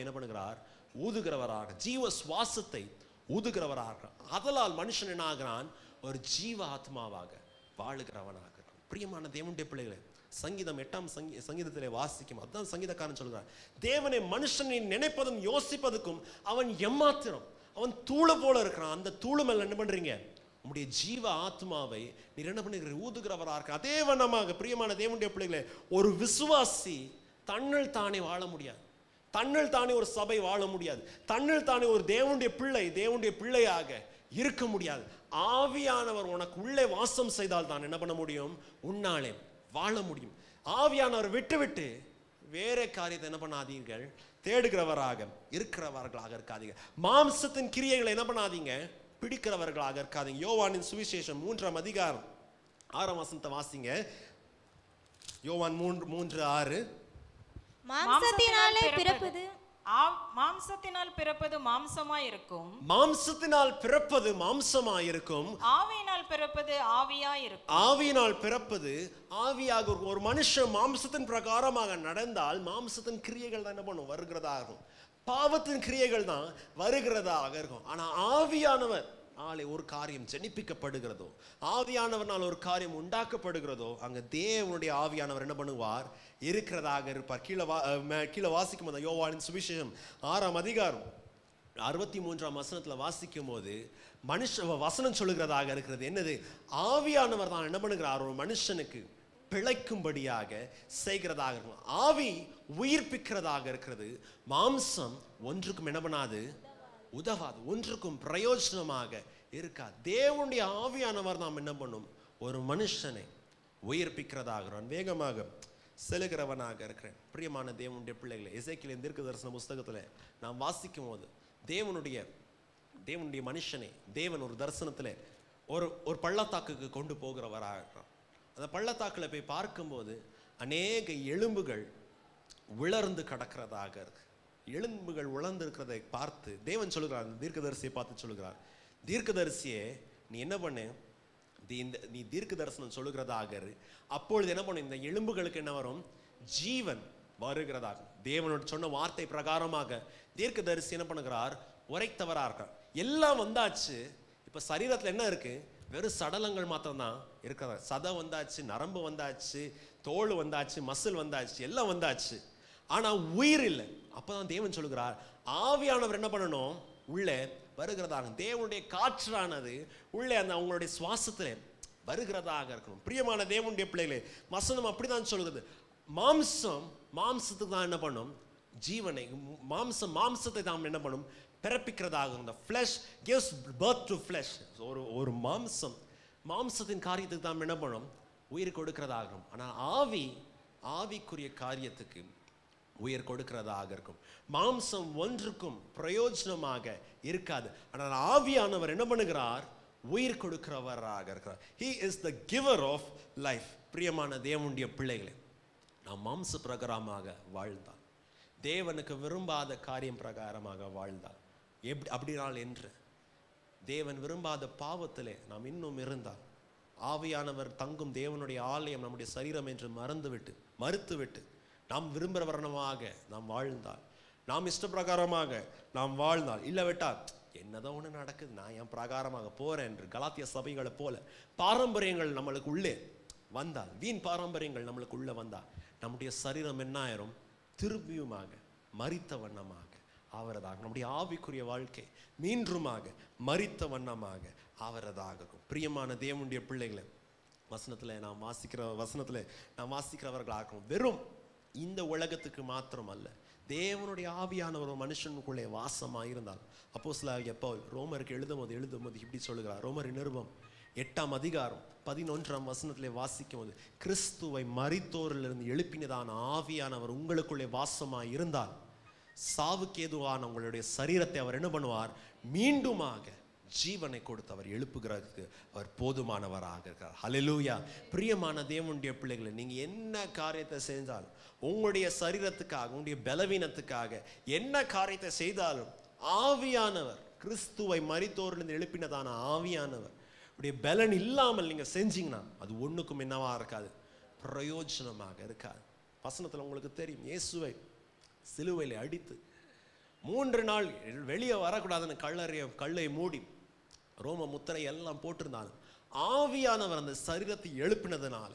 என்ன பண்ணுகிறார், ஊதுகிறவராக, ஜீவ சுவாசத்தை ஊதுகிறவராக. அதலால் மனுஷன் என்ன ஆகிறான், ஒரு ஜீவ ஆத்மாவாக வாழுகிறவனாக. பிரியமான தேவனுடைய பிள்ளைகளை, சங்கீதம் 8ஆம் சங்கீதத்திலே வாசிக்கும். அதுதான் சங்கீதக்காரன் சொல்கிறார், தேவனை மனுஷனை நினைப்பதும் யோசிப்பதுக்கும் அவன் எம்மாத்திரம், அவன் தூளை போல இருக்கிறான். அந்த தூளு மேல என்ன பண்றீங்க, உங்களுடைய ஜீவ ஆத்மாவை நீர் என்ன பண்ணுகிற, ஊதுகிறவராக இருக்க. அதே வண்ணமாக பிரியமான தேவனுடைய பிள்ளைகளே, ஒரு விசுவாசி தன்னில் தானே வாழ முடியாது. தன்னில் தானே ஒரு சபை வாழ முடியாது. தன்னில் தானே ஒரு தேவனுடைய பிள்ளையாக இருக்க முடியாது. ஆவியானவர் உனக்கு உள்ளே வாசம் செய்தால் தான் என்ன பண்ண முடியும், உன்னாலே வாழ முடியும். ஆவியானவர் விட்டு வேற காரியத்தை என்ன பண்ணாதீர்கள், தேடுகிறவராக இருக்கிறவர்களாக இருக்காதீங்க. மாம்சத்தின் கிரியைகளை என்ன பண்ணாதீங்க, பிடிக்கிறவர்களாக இருக்காதீங்க. யோவானின் சுவிசேஷம் 3ஆம் அதிகாரம் 6ஆம் வசனத்தை வாசிங்க. யோவான் 3:6. மாம்சத்தினாலே பிறப்பது மாம்சத்தினால் பிறப்பது மாம்சமாய் இருக்கும், மாம்சத்தினால் பிறப்பது மாம்சமாய் இருக்கும், ஆவியினால் பிறப்பது ஆவியாய் இருக்கும். ஆவியினால் பிறப்பது ஆவியாக இருக்கும். ஒரு மனுஷன் மாம்சத்தின் பிரகாரமாக நடந்தால் மாம்சத்தின் கிரியைகள் தான் என்ன பண்ணும், வருகிறதாக இருக்கும். பாவத்தின் கிரியைகள் தான் வருகிறதாக இருக்கும். ஆனா ஆவியானவர் நாளை ஒரு காரியம் ஜெனிப்பிக்கப்படுகிறதோ, ஆவியானவர்னால் ஒரு காரியம் உண்டாக்கப்படுகிறதோ, அங்க தேவனுடைய ஆவியானவர் என்ன பண்ணுவார், இருக்கிறதாக இருப்பார். கீழே வாசிக்கும் போது யோவானின் சுவிசேஷம் 6ஆம் அதிகாரம் 63ஆம் வசனத்துல வாசிக்கும் போது வசனம் சொல்லுகிறதாக இருக்கிறது. என்னது, ஆவியானவர் தான் என்ன பண்ணுகிறார், ஒரு மனுஷனுக்கு பிழைக்கும்படியாக செய்கிறதாக இருக்கும். ஆவி உயிர்ப்பிக்கிறதாக இருக்கிறது. மாம்சம் ஒன்றுக்கும் என்ன பண்ணாது, உதவாது, ஒன்றுக்கும் பிரயோஜனமாக இருக்காது. தேவனுடைய ஆவியானவர் நாம் என்ன பண்ணும், ஒரு மனுஷனை உயிர்ப்பிக்கிறதாகிறோம். வேகமாக செலுகிறவனாக இருக்கிறேன். பிரியமான தேவனுடைய பிள்ளைகளை, எசேக்கியேலின் தீர்க்கதரிசன புஸ்தகத்தில் நாம் வாசிக்கும் போது தேவனுடைய மனுஷனை தேவன் ஒரு தரிசனத்தில் ஒரு பள்ளத்தாக்குக்கு கொண்டு போகிறவராக இருக்கிறார். அந்த பள்ளத்தாக்கில் போய் பார்க்கும்போது அநேக எலும்புகள் விளர்ந்து கிடக்கிறதாக இருக்கு. எலும்புகள் உலர்ந்து இருக்கிறதை பார்த்து தேவன் சொல்லுகிறார், தீர்க்கதரிசியை பார்த்து சொல்லுகிறார், தீர்க்கதரிசியே நீ என்ன பண்ணு, நீ தீர்க்க தரிசனம் சொல்லுகிறதாக. அப்பொழுது என்ன பண்ணும், இந்த எலும்புகளுக்கு என்ன வரும், ஜீவன் வருகிறதாக. தேவனோட சொன்ன வார்த்தை பிரகாரமாக தீர்க்கதரிசி என்ன பண்ணுகிறார், உரைத்தவராக இருக்கார். எல்லாம் வந்தாச்சு. இப்ப சரீரத்துல என்ன இருக்கு, வெறும் சடலங்கள் மாத்திரம்தான் இருக்கிறார். சதை வந்தாச்சு, நரம்பு வந்தாச்சு, தோல் வந்தாச்சு, மசில் வந்தாச்சு, எல்லாம் வந்தாச்சு. ஆனா உயிர் இல்லை. அப்பதான் தேவன் சொல்லுகிறார், ஆவியானவர் என்ன பண்ணணும், உள்ளே வருகிறதாக. தேவனுடைய காற்றானது உள்ளே அந்த அவங்களுடைய சுவாசத்திலே வருகிறதாக இருக்கணும். பிரியமான தேவனுடைய பிள்ளைகளே, வசனம் அப்படிதான் சொல்லுகிறது. மாம்சத்துக்கு தான் என்ன பண்ணும், ஜீவனை. மாம்சத்தை தான் என்ன பண்ணும், பிறப்பிக்கிறதாக. The flesh gives birth to flesh. ஒரு மாம்சத்தின் காரியத்துக்கு தான் என்ன பண்ணும், உயிர் கொடுக்கிறதாகும். ஆனால் ஆவிக்குரிய காரியத்துக்கு உயிர் கொடுக்கிறதாக இருக்கும். மாம்சம் ஒன்றுக்கும் பிரயோஜனமாக இருக்காது. ஆனால் ஆவியானவர் என்ன பண்ணுகிறார், உயிர் கொடுக்கிறவராக இருக்கிறார். He is the giver of life. பிரியமான தேவனுடைய பிள்ளைகளே, நாம் மாம்ச பிரகாரமாக வாழ்ந்தால், தேவனுக்கு விரும்பாத காரியம் பிரகாரமாக வாழ்ந்தால், அப்படினால் என்று தேவன் விரும்பாத பாவத்திலே நாம் இன்னும் இருந்தால், ஆவியானவர் தங்கும் தேவனுடைய ஆலயம் நம்முடைய சரீரம் என்று மறுத்துவிட்டு நாம் விரும்புகிற வர்ணமாக நாம் வாழ்ந்தால், நாம் இஷ்ட பிரகாரமாக நாம் வாழ்ந்தால், இல்லவிட்டால் என்னதான் ஒன்று நடக்குது, நான் என் பிரகாரமாக போறேன் என்று கலாத்திய சபைகளை போல பாரம்பரியங்கள் நம்மளுக்கு உள்ளே வந்தால், வீண் பாரம்பரியங்கள் நம்மளுக்கு உள்ளே வந்தால், நம்முடைய சரீரம் என்ன ஆயிரும், திரும்பியுமாக மரித்த வண்ணமாக ஆவறதாக. நம்முடைய ஆவிக்குரிய வாழ்க்கை மீண்டுமாக மரித்த வண்ணமாக ஆவறதாக இருக்கும். பிரியமான தேவனுடைய பிள்ளைகளை, வசனத்தில் நாம் வாசிக்கிறவர்களாகும். வெறும் இந்த உலகத்துக்கு மாத்திரம் அல்ல, தேவனுடைய ஆவியானவர் ஒரு மனுஷனுக்குள்ளே வாசமாயிருந்தால், அப்போஸ்தலனாகிய பவுல் ரோமருக்கு எழுதும் போது இப்படி சொல்லுகிறார். ரோமரின் நிருபம் 8ஆம் அதிகாரம் 11ஆம் வசனத்திலே வாசிக்கும் போது, கிறிஸ்துவை மரித்தோரிலிருந்து எழுப்பினதான ஆவியானவர் உங்களுக்குள்ளே வாசமாய் இருந்தால், சாவுக்கு ஏதுவான உங்களுடைய சரீரத்தை அவர் என்ன பண்ணுவார், மீண்டுமாக ஜீவனை கொடுத்து அவர் எழுப்புகிறதுக்கு அவர் போதுமானவராக இருக்கிறார். ஹல்லேலூயா. பிரியமான தேவனுடைய பிள்ளைகளை, நீங்க என்ன காரியத்தை செஞ்சாலும், உங்களுடைய சரீரத்துக்காக, உங்களுடைய பலவீனத்துக்காக என்ன காரியத்தை செய்தாலும், ஆவியானவர், கிறிஸ்துவை மரித்தோரிலிருந்து எழுப்பினதான ஆவியானவர் உடைய பலன் இல்லாமல் நீங்க செஞ்சீங்கன்னா அது ஒண்ணுக்கும் என்னவா இருக்காது, பிரயோஜனமாக இருக்காது. வசனத்துல உங்களுக்கு தெரியும், இயேசுவை சிலுவையில் அடித்து 3 நாள் வெளியே வரக்கூடாதுன்னு கல்லை மூடி ரோம முத்திரை எல்லாம் போட்டிருந்தாலும் ஆவியானவர் அந்த சரீரத்தை எழுப்பினதுனால,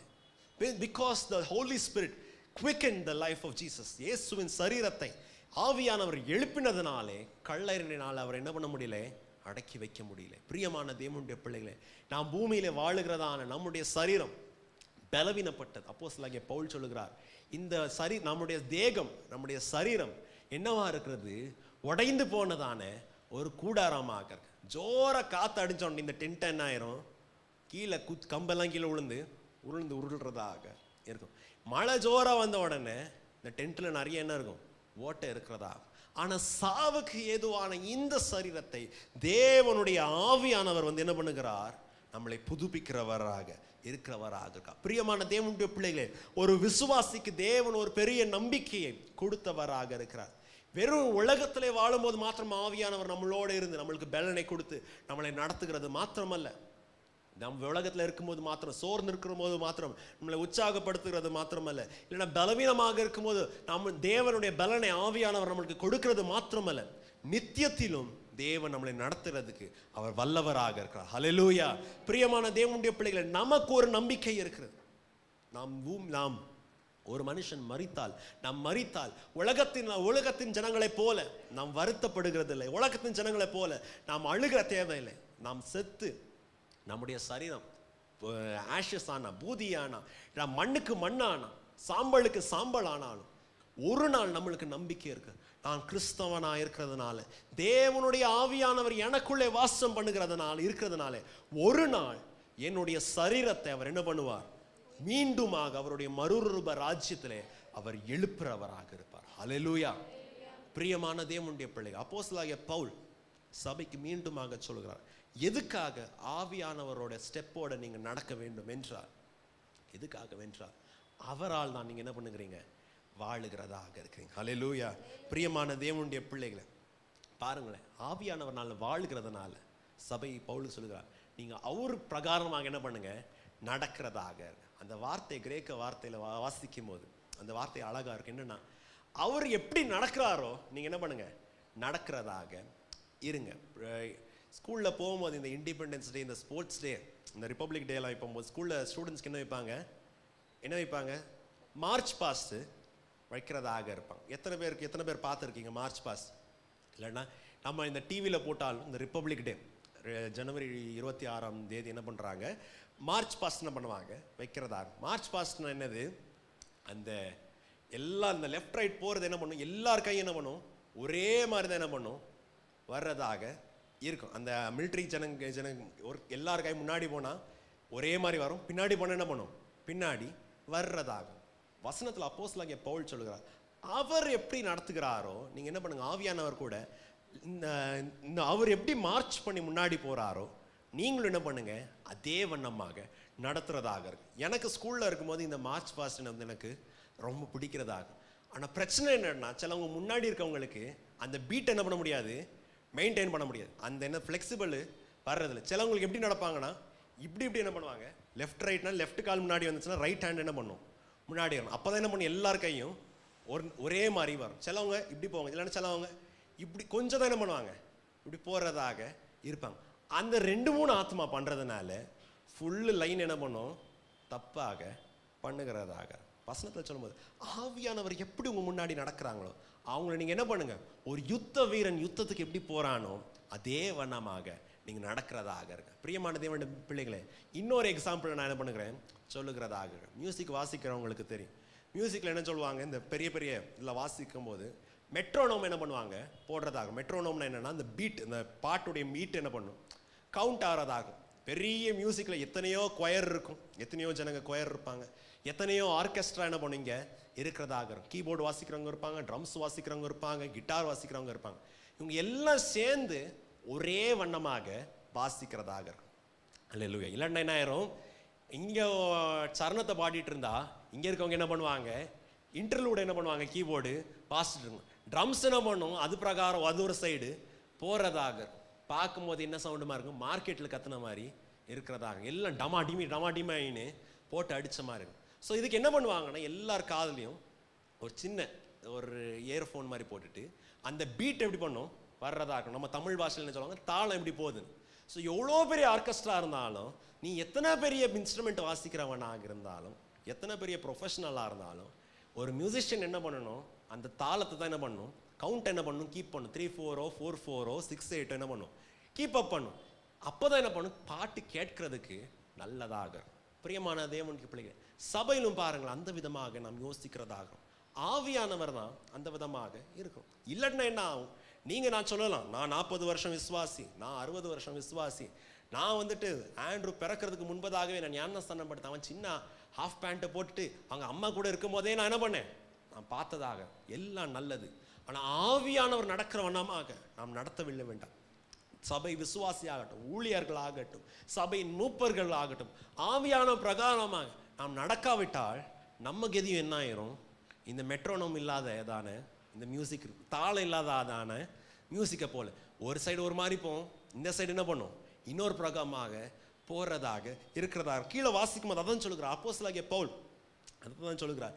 because the Holy Spirit quickened the life of Jesus, இயேசுவின் சரீரத்தை ஆவியானவர் எழுப்பினதுனாலே கல்லறையினால் அவர் என்ன பண்ண முடியல, அடக்கி வைக்க முடியல. பிரியமான தேவனுடைய பிள்ளைகளே, நாம் பூமியில வாழுகிறதான நம்முடைய சரீரம் பலவீனப்பட்டது. அப்போஸ்தலனாகிய பவுல் சொல்லுகிறார், இந்த நம்முடைய தேகம், நம்முடைய சரீரம் என்னவா இருக்கிறது, உடைந்து போனதான ஒரு கூடாரமாக இருக்கு. ஜோர காத்து அடிச்சோம், இந்த டென்ட் என்ன ஆயிரும், கீழே கம்பெல்லாம் கீழே உருள்ந்து உருள்றதாக இருக்கும். மழை ஜோரா வந்த உடனே இந்த டென்ட்ல நிறைய என்ன இருக்கும், ஓட்டை இருக்கிறதா. ஆனா சாவுக்கு ஏதுவான இந்த சரீரத்தை தேவனுடைய ஆவியானவர் என்ன பண்ணுகிறார், நம்மளை புதுப்பிக்கிறவராக இருக்கிறவராக இருக்கா. பிரியமான தேவனுடைய பிள்ளைகளே, ஒரு விசுவாசிக்கு தேவன் ஒரு பெரிய நம்பிக்கையை கொடுத்தவராக இருக்கிறார். வெறும் உலகத்திலே வாழும்போது மாத்திரம் ஆவியானவர் நம்மளோட இருந்து நம்மளுக்கு பலனை கொடுத்து நம்மளை நடத்துகிறது மாத்திரமல்ல, நம்ம உலகத்தில் இருக்கும்போது மாத்திரம், சோர்ந்து இருக்கிற போது மாத்திரம் நம்மளை உற்சாகப்படுத்துகிறது மாத்திரமல்ல, இல்லைன்னா பலவீனமாக இருக்கும்போது நம்ம தேவனுடைய பலனை ஆவியானவர் நம்மளுக்கு கொடுக்கிறது மாத்திரமல்ல, நித்தியத்திலும் தேவன் நம்மளை நடத்துறதுக்கு அவர் வல்லவராக இருக்கிறார். ஹல்லேலூயா. பிரியமான தேவனுடைய பிள்ளைகளை, நமக்கு ஒரு நம்பிக்கை இருக்கிறது. நாம் ஒரு மனுஷன் மரித்தால், நாம் மரித்தால் உலகத்தின் ஜனங்களைப் போல நாம் வருத்தப்படுகிறது இல்லை, உலகத்தின் ஜனங்களைப் போல நாம் அழுகிற தேவையில்லை. நாம் செத்து நம்முடைய சரீரம் ஆஷஸ் ஆனா, பூதியானா, மண்ணுக்கு மண்ணானா, சாம்பலுக்கு சாம்பல் ஆனாலும் ஒரு நாள் நம்மளுக்கு நம்பிக்கை இருக்கு. நான் கிறிஸ்தவனா இருக்கிறதுனால, தேவனுடைய ஆவியானவர் எனக்குள்ளே வாசம் இருக்கிறதுனால ஒரு நாள் என்னுடைய சரீரத்தை அவர் என்ன பண்ணுவார், மீண்டுமாக அவருடைய மறுரூப ராஜ்யத்திலே அவர் எழுப்புறவராக இருப்பார். ஹல்லேலூயா. பிரியமான தேவனுடைய பிள்ளைகள், அப்போஸ்தலனாகிய பவுல் சபைக்கு மீண்டுமாக சொல்கிறார், எதுக்காக ஆவியானவரோட ஸ்டெப்போட நீங்க நடக்க வேண்டும் என்றால், எதுக்காக வென்றால் அவரால் தான் நீங்க என்ன பண்ணுகிறீங்க, வாழுகிறதாக இருக்கிறீங்க. ஹல்லேலூயா. பிரியமான தேவனுடைய பிள்ளைகளை பாருங்களேன், ஆவியானவர்னால வாழுகிறதுனால சபை பவுல் சொல்லுகிறார், நீங்க அவர் பிரகாரமாக என்ன பண்ணுங்க, நடக்கிறதாக. அந்த வார்த்தை கிரேக்க வார்த்தையில வாசிக்கும் போது அந்த வார்த்தை அழகா இருக்கு. என்னன்னா, அவர் எப்படி நடக்கிறாரோ நீங்க என்ன பண்ணுங்க, நடக்கிறதாக இருங்க. ஸ்கூல்ல போகும்போது இந்த இண்டிபெண்டன்ஸ் டே, இந்த ஸ்போர்ட்ஸ் டே, இந்த ரிப்பப்ளிக் டே எல்லாம் வைக்கும்போது ஸ்கூல்ல ஸ்டூடெண்ட்ஸ்க்கு என்ன வைப்பாங்க, மார்ச் பாஸ்ட் வைக்கிறதாக இருப்பாங்க. எத்தனை பேர் பார்த்துருக்கீங்க மார்ச் பாஸ்ட்? இல்லைன்னா நம்ம இந்த டிவியில் போட்டாலும் இந்த ரிப்பப்ளிக் டே ஜனவரி 26ஆம் தேதி என்ன பண்ணுறாங்க, மார்ச் பாஸ்ட் என்ன பண்ணுவாங்க, வைக்கிறதாக. மார்ச் பாஸ்ட்னா என்னது, அந்த எல்லாம் இந்த லெஃப்ட் ரைட் போகிறது என்ன பண்ணும், எல்லார் கையும் என்ன பண்ணும், ஒரே மாதிரி தான் என்ன பண்ணும், வர்றதாக இருக்கும். அந்த மிலிட்ரி எல்லார் கை முன்னாடி போனால் ஒரே மாதிரி வரும், பின்னாடி போனால் என்ன பண்ணும், பின்னாடி வர்றதாக. வசனத்தில் அப்போஸ்தலனாகிய பவுல் சொல்லுகிறார், அவர் எப்படி நடத்துகிறாரோ நீங்கள் என்ன பண்ணுங்க, ஆவியானவர் கூட அவர் எப்படி மார்ச் பண்ணி முன்னாடி போகிறாரோ நீங்களும் என்ன பண்ணுங்க, அதே வண்ணமாக நடத்துறதாக இருக்கு. எனக்கு ஸ்கூலில் இருக்கும்போது இந்த மார்ச் பாஸ்ட் எனக்கு ரொம்ப பிடிக்கிறதாக. ஆனால் பிரச்சனை என்னன்னா, சிலவங்க முன்னாடி இருக்கவங்களுக்கு அந்த பீட் என்ன பண்ண முடியாது, மெயின்டைன் பண்ண முடியாது. அந்த என்ன ஃப்ளெக்சிபிள் வர்றதில்ல. சிலவங்களுக்கு எப்படி நடப்பாங்கன்னா, இப்படி என்ன பண்ணுவாங்க, லெஃப்ட் ரைட்னா லெஃப்ட் கால் முன்னாடி வந்துச்சுன்னா ரைட் ஹேண்ட் என்ன பண்ணும், முன்னாடி வரணும். அப்போ தான் என்ன பண்ணும், எல்லார் கையும் ஒரே மாதிரி வரும். சிலவங்க இப்படி போவாங்க, இல்லைன்னா சிலவங்க இப்படி கொஞ்சம் தான் என்ன பண்ணுவாங்க, இப்படி போகிறதாக இருப்பாங்க. அந்த 2-3 ஆத்மா பண்ணுறதுனால ஃபுல்லு லைன் என்ன பண்ணும், தப்பாக பண்ணுகிறதாக. வசனத்தில் சொல்லும்போது ஆவியானவர் எப்படி உங்கள் முன்னாடி நடக்கிறாங்களோ அவங்கள நீங்கள் என்ன பண்ணுங்க, ஒரு யுத்த வீரன் யுத்தத்துக்கு எப்படி போகிறானோ அதே வண்ணமாக நீங்கள் நடக்கிறதாக இருக்க. பிரியமான தேவனுடைய பிள்ளைகளே, இன்னொரு எக்ஸாம்பிள் நான் என்ன பண்ணுகிறேன் சொல்லுகிறதாக. மியூசிக் வாசிக்கிறவங்களுக்கு தெரியும், மியூசிக்கில் என்ன சொல்லுவாங்க, இந்த பெரிய இதில் வாசிக்கும் போது மெட்ரோனோம் என்ன பண்ணுவாங்க, போடுறதாக. மெட்ரோனோம்னா என்னென்னா, இந்த பீட், இந்த பாட்டுடைய மீட் என்ன பண்ணும், கவுண்ட் ஆகிறதாகும். பெரிய மியூசிக்கில் எத்தனையோ கொயர் இருக்கும், எத்தனையோ ஜனங்க கொயர் இருப்பாங்க, எத்தனையோ ஆர்கெஸ்ட்ரா என்ன பண்ணுங்க இருக்கிறதாக இருக்கும். கீபோர்டு வாசிக்கிறவங்க இருப்பாங்க, ட்ரம்ஸ் வாசிக்கிறவங்க இருப்பாங்க, கிட்டார் வாசிக்கிறவங்க இருப்பாங்க. இவங்க எல்லாம் சேர்ந்து ஒரே வண்ணமாக வாசிக்கிறதாக இருக்கும். அல்லேலூயா. இல்லைன்னா என்ன ஆயிரும், இங்கே சரணத்தை பாடிட்டு இருந்தா இங்கே இருக்கவங்க என்ன பண்ணுவாங்க, இன்டர்லூட என்ன பண்ணுவாங்க, கீபோர்டு வாசிட்டு இருக்கும். ட்ரம்ஸ் என்ன பண்ணும், அது பிரகாரம் அது ஒரு சைடு போகிறதாக பார்க்கும்போது என்ன சவுண்டுமா இருக்கும், மார்க்கெட்டில் கத்துன மாதிரி இருக்கிறதாக, எல்லாம் டமாடிமாயின்னு போட்டு அடித்த மாதிரி இருக்கும். ஸோ இதுக்கு என்ன பண்ணுவாங்கன்னா எல்லார் காதுலையும் ஒரு சின்ன ஒரு இயர்ஃபோன் மாதிரி போட்டுட்டு அந்த பீட் எப்படி பண்ணும் வர்றதா இருக்கும். நம்ம தமிழ் பாஷையில் என்ன சொல்லுவாங்க, தாளம் எப்படி போகுதுன்னு. ஸோ எவ்வளோ பெரிய ஆர்கெஸ்ட்ரா இருந்தாலும், நீ எத்தனை பெரிய இன்ஸ்ட்ருமெண்ட் வாசிக்கிறவனாக இருந்தாலும், எத்தனை பெரிய ப்ரொஃபஷனலாக இருந்தாலும், ஒரு மியூசிஷியன் என்ன பண்ணணும், அந்த தாளத்தை தான் என்ன பண்ணணும், கவுண்ட் என்ன பண்ணணும், கீப் பண்ணும். 3/4 4/4 6/8 என்ன பண்ணும், கீப் அப் பண்ணும். அப்போ தான் என்ன பண்ணும், பாட்டு கேட்கறதுக்கு நல்லதாக. பிரியமான தேவனுக்கு பிள்ளைகள், சபையிலும் பாருங்கள் அந்த விதமாக நாம் யோசிக்கிறதாகும். ஆவியானவர் தான் அந்த விதமாக இருக்கும். இல்லைன்னா என்ன ஆகும், நீங்கள் நான் சொல்லலாம், நான் 40 வருஷம் விசுவாசி, நான் 60 வருஷம் விசுவாசி, நான் வந்துட்டு ஆண்ட்ரூ பிறக்கிறதுக்கு முன்பதாகவே நான் ஞானஸ்தானம் படுத்தேன், அவன் சின்ன ஹாஃப் பேண்ட்டை போட்டுட்டு அவங்க அம்மா கூட இருக்கும் போதே நான் என்ன பண்ணேன், நான் பார்த்ததாக. எல்லாம் நல்லது. ஆனால் ஆவியானவர் நடக்கிற வண்ணமாக நாம் நடத்தவில்லை வேண்டாம். சபை விசுவாசி ஆகட்டும், ஊழியர்கள் ஆகட்டும், சபையின் மூப்பர்கள் ஆகட்டும், ஆவியான பிரகாரமாக நாம் நடக்காவிட்டால் நம்ம கதியும் என்ன ஆயிரும், இந்த மெட்ரோனோம் இல்லாததான இந்த மியூசிக், தாளம் இல்லாததான மியூசிக்கை போல ஒரு சைடு ஒரு மாதிரி போகும், இந்த சைடு என்ன பண்ணும், இன்னொரு பிரகாரமாக போகிறதாக இருக்கிறதாக. கீழே வாசிக்கும் போது அதான் சொல்லுகிறார் அப்போஸ்தலனாகிய பவுல், அதுதான் சொல்லுகிறார்,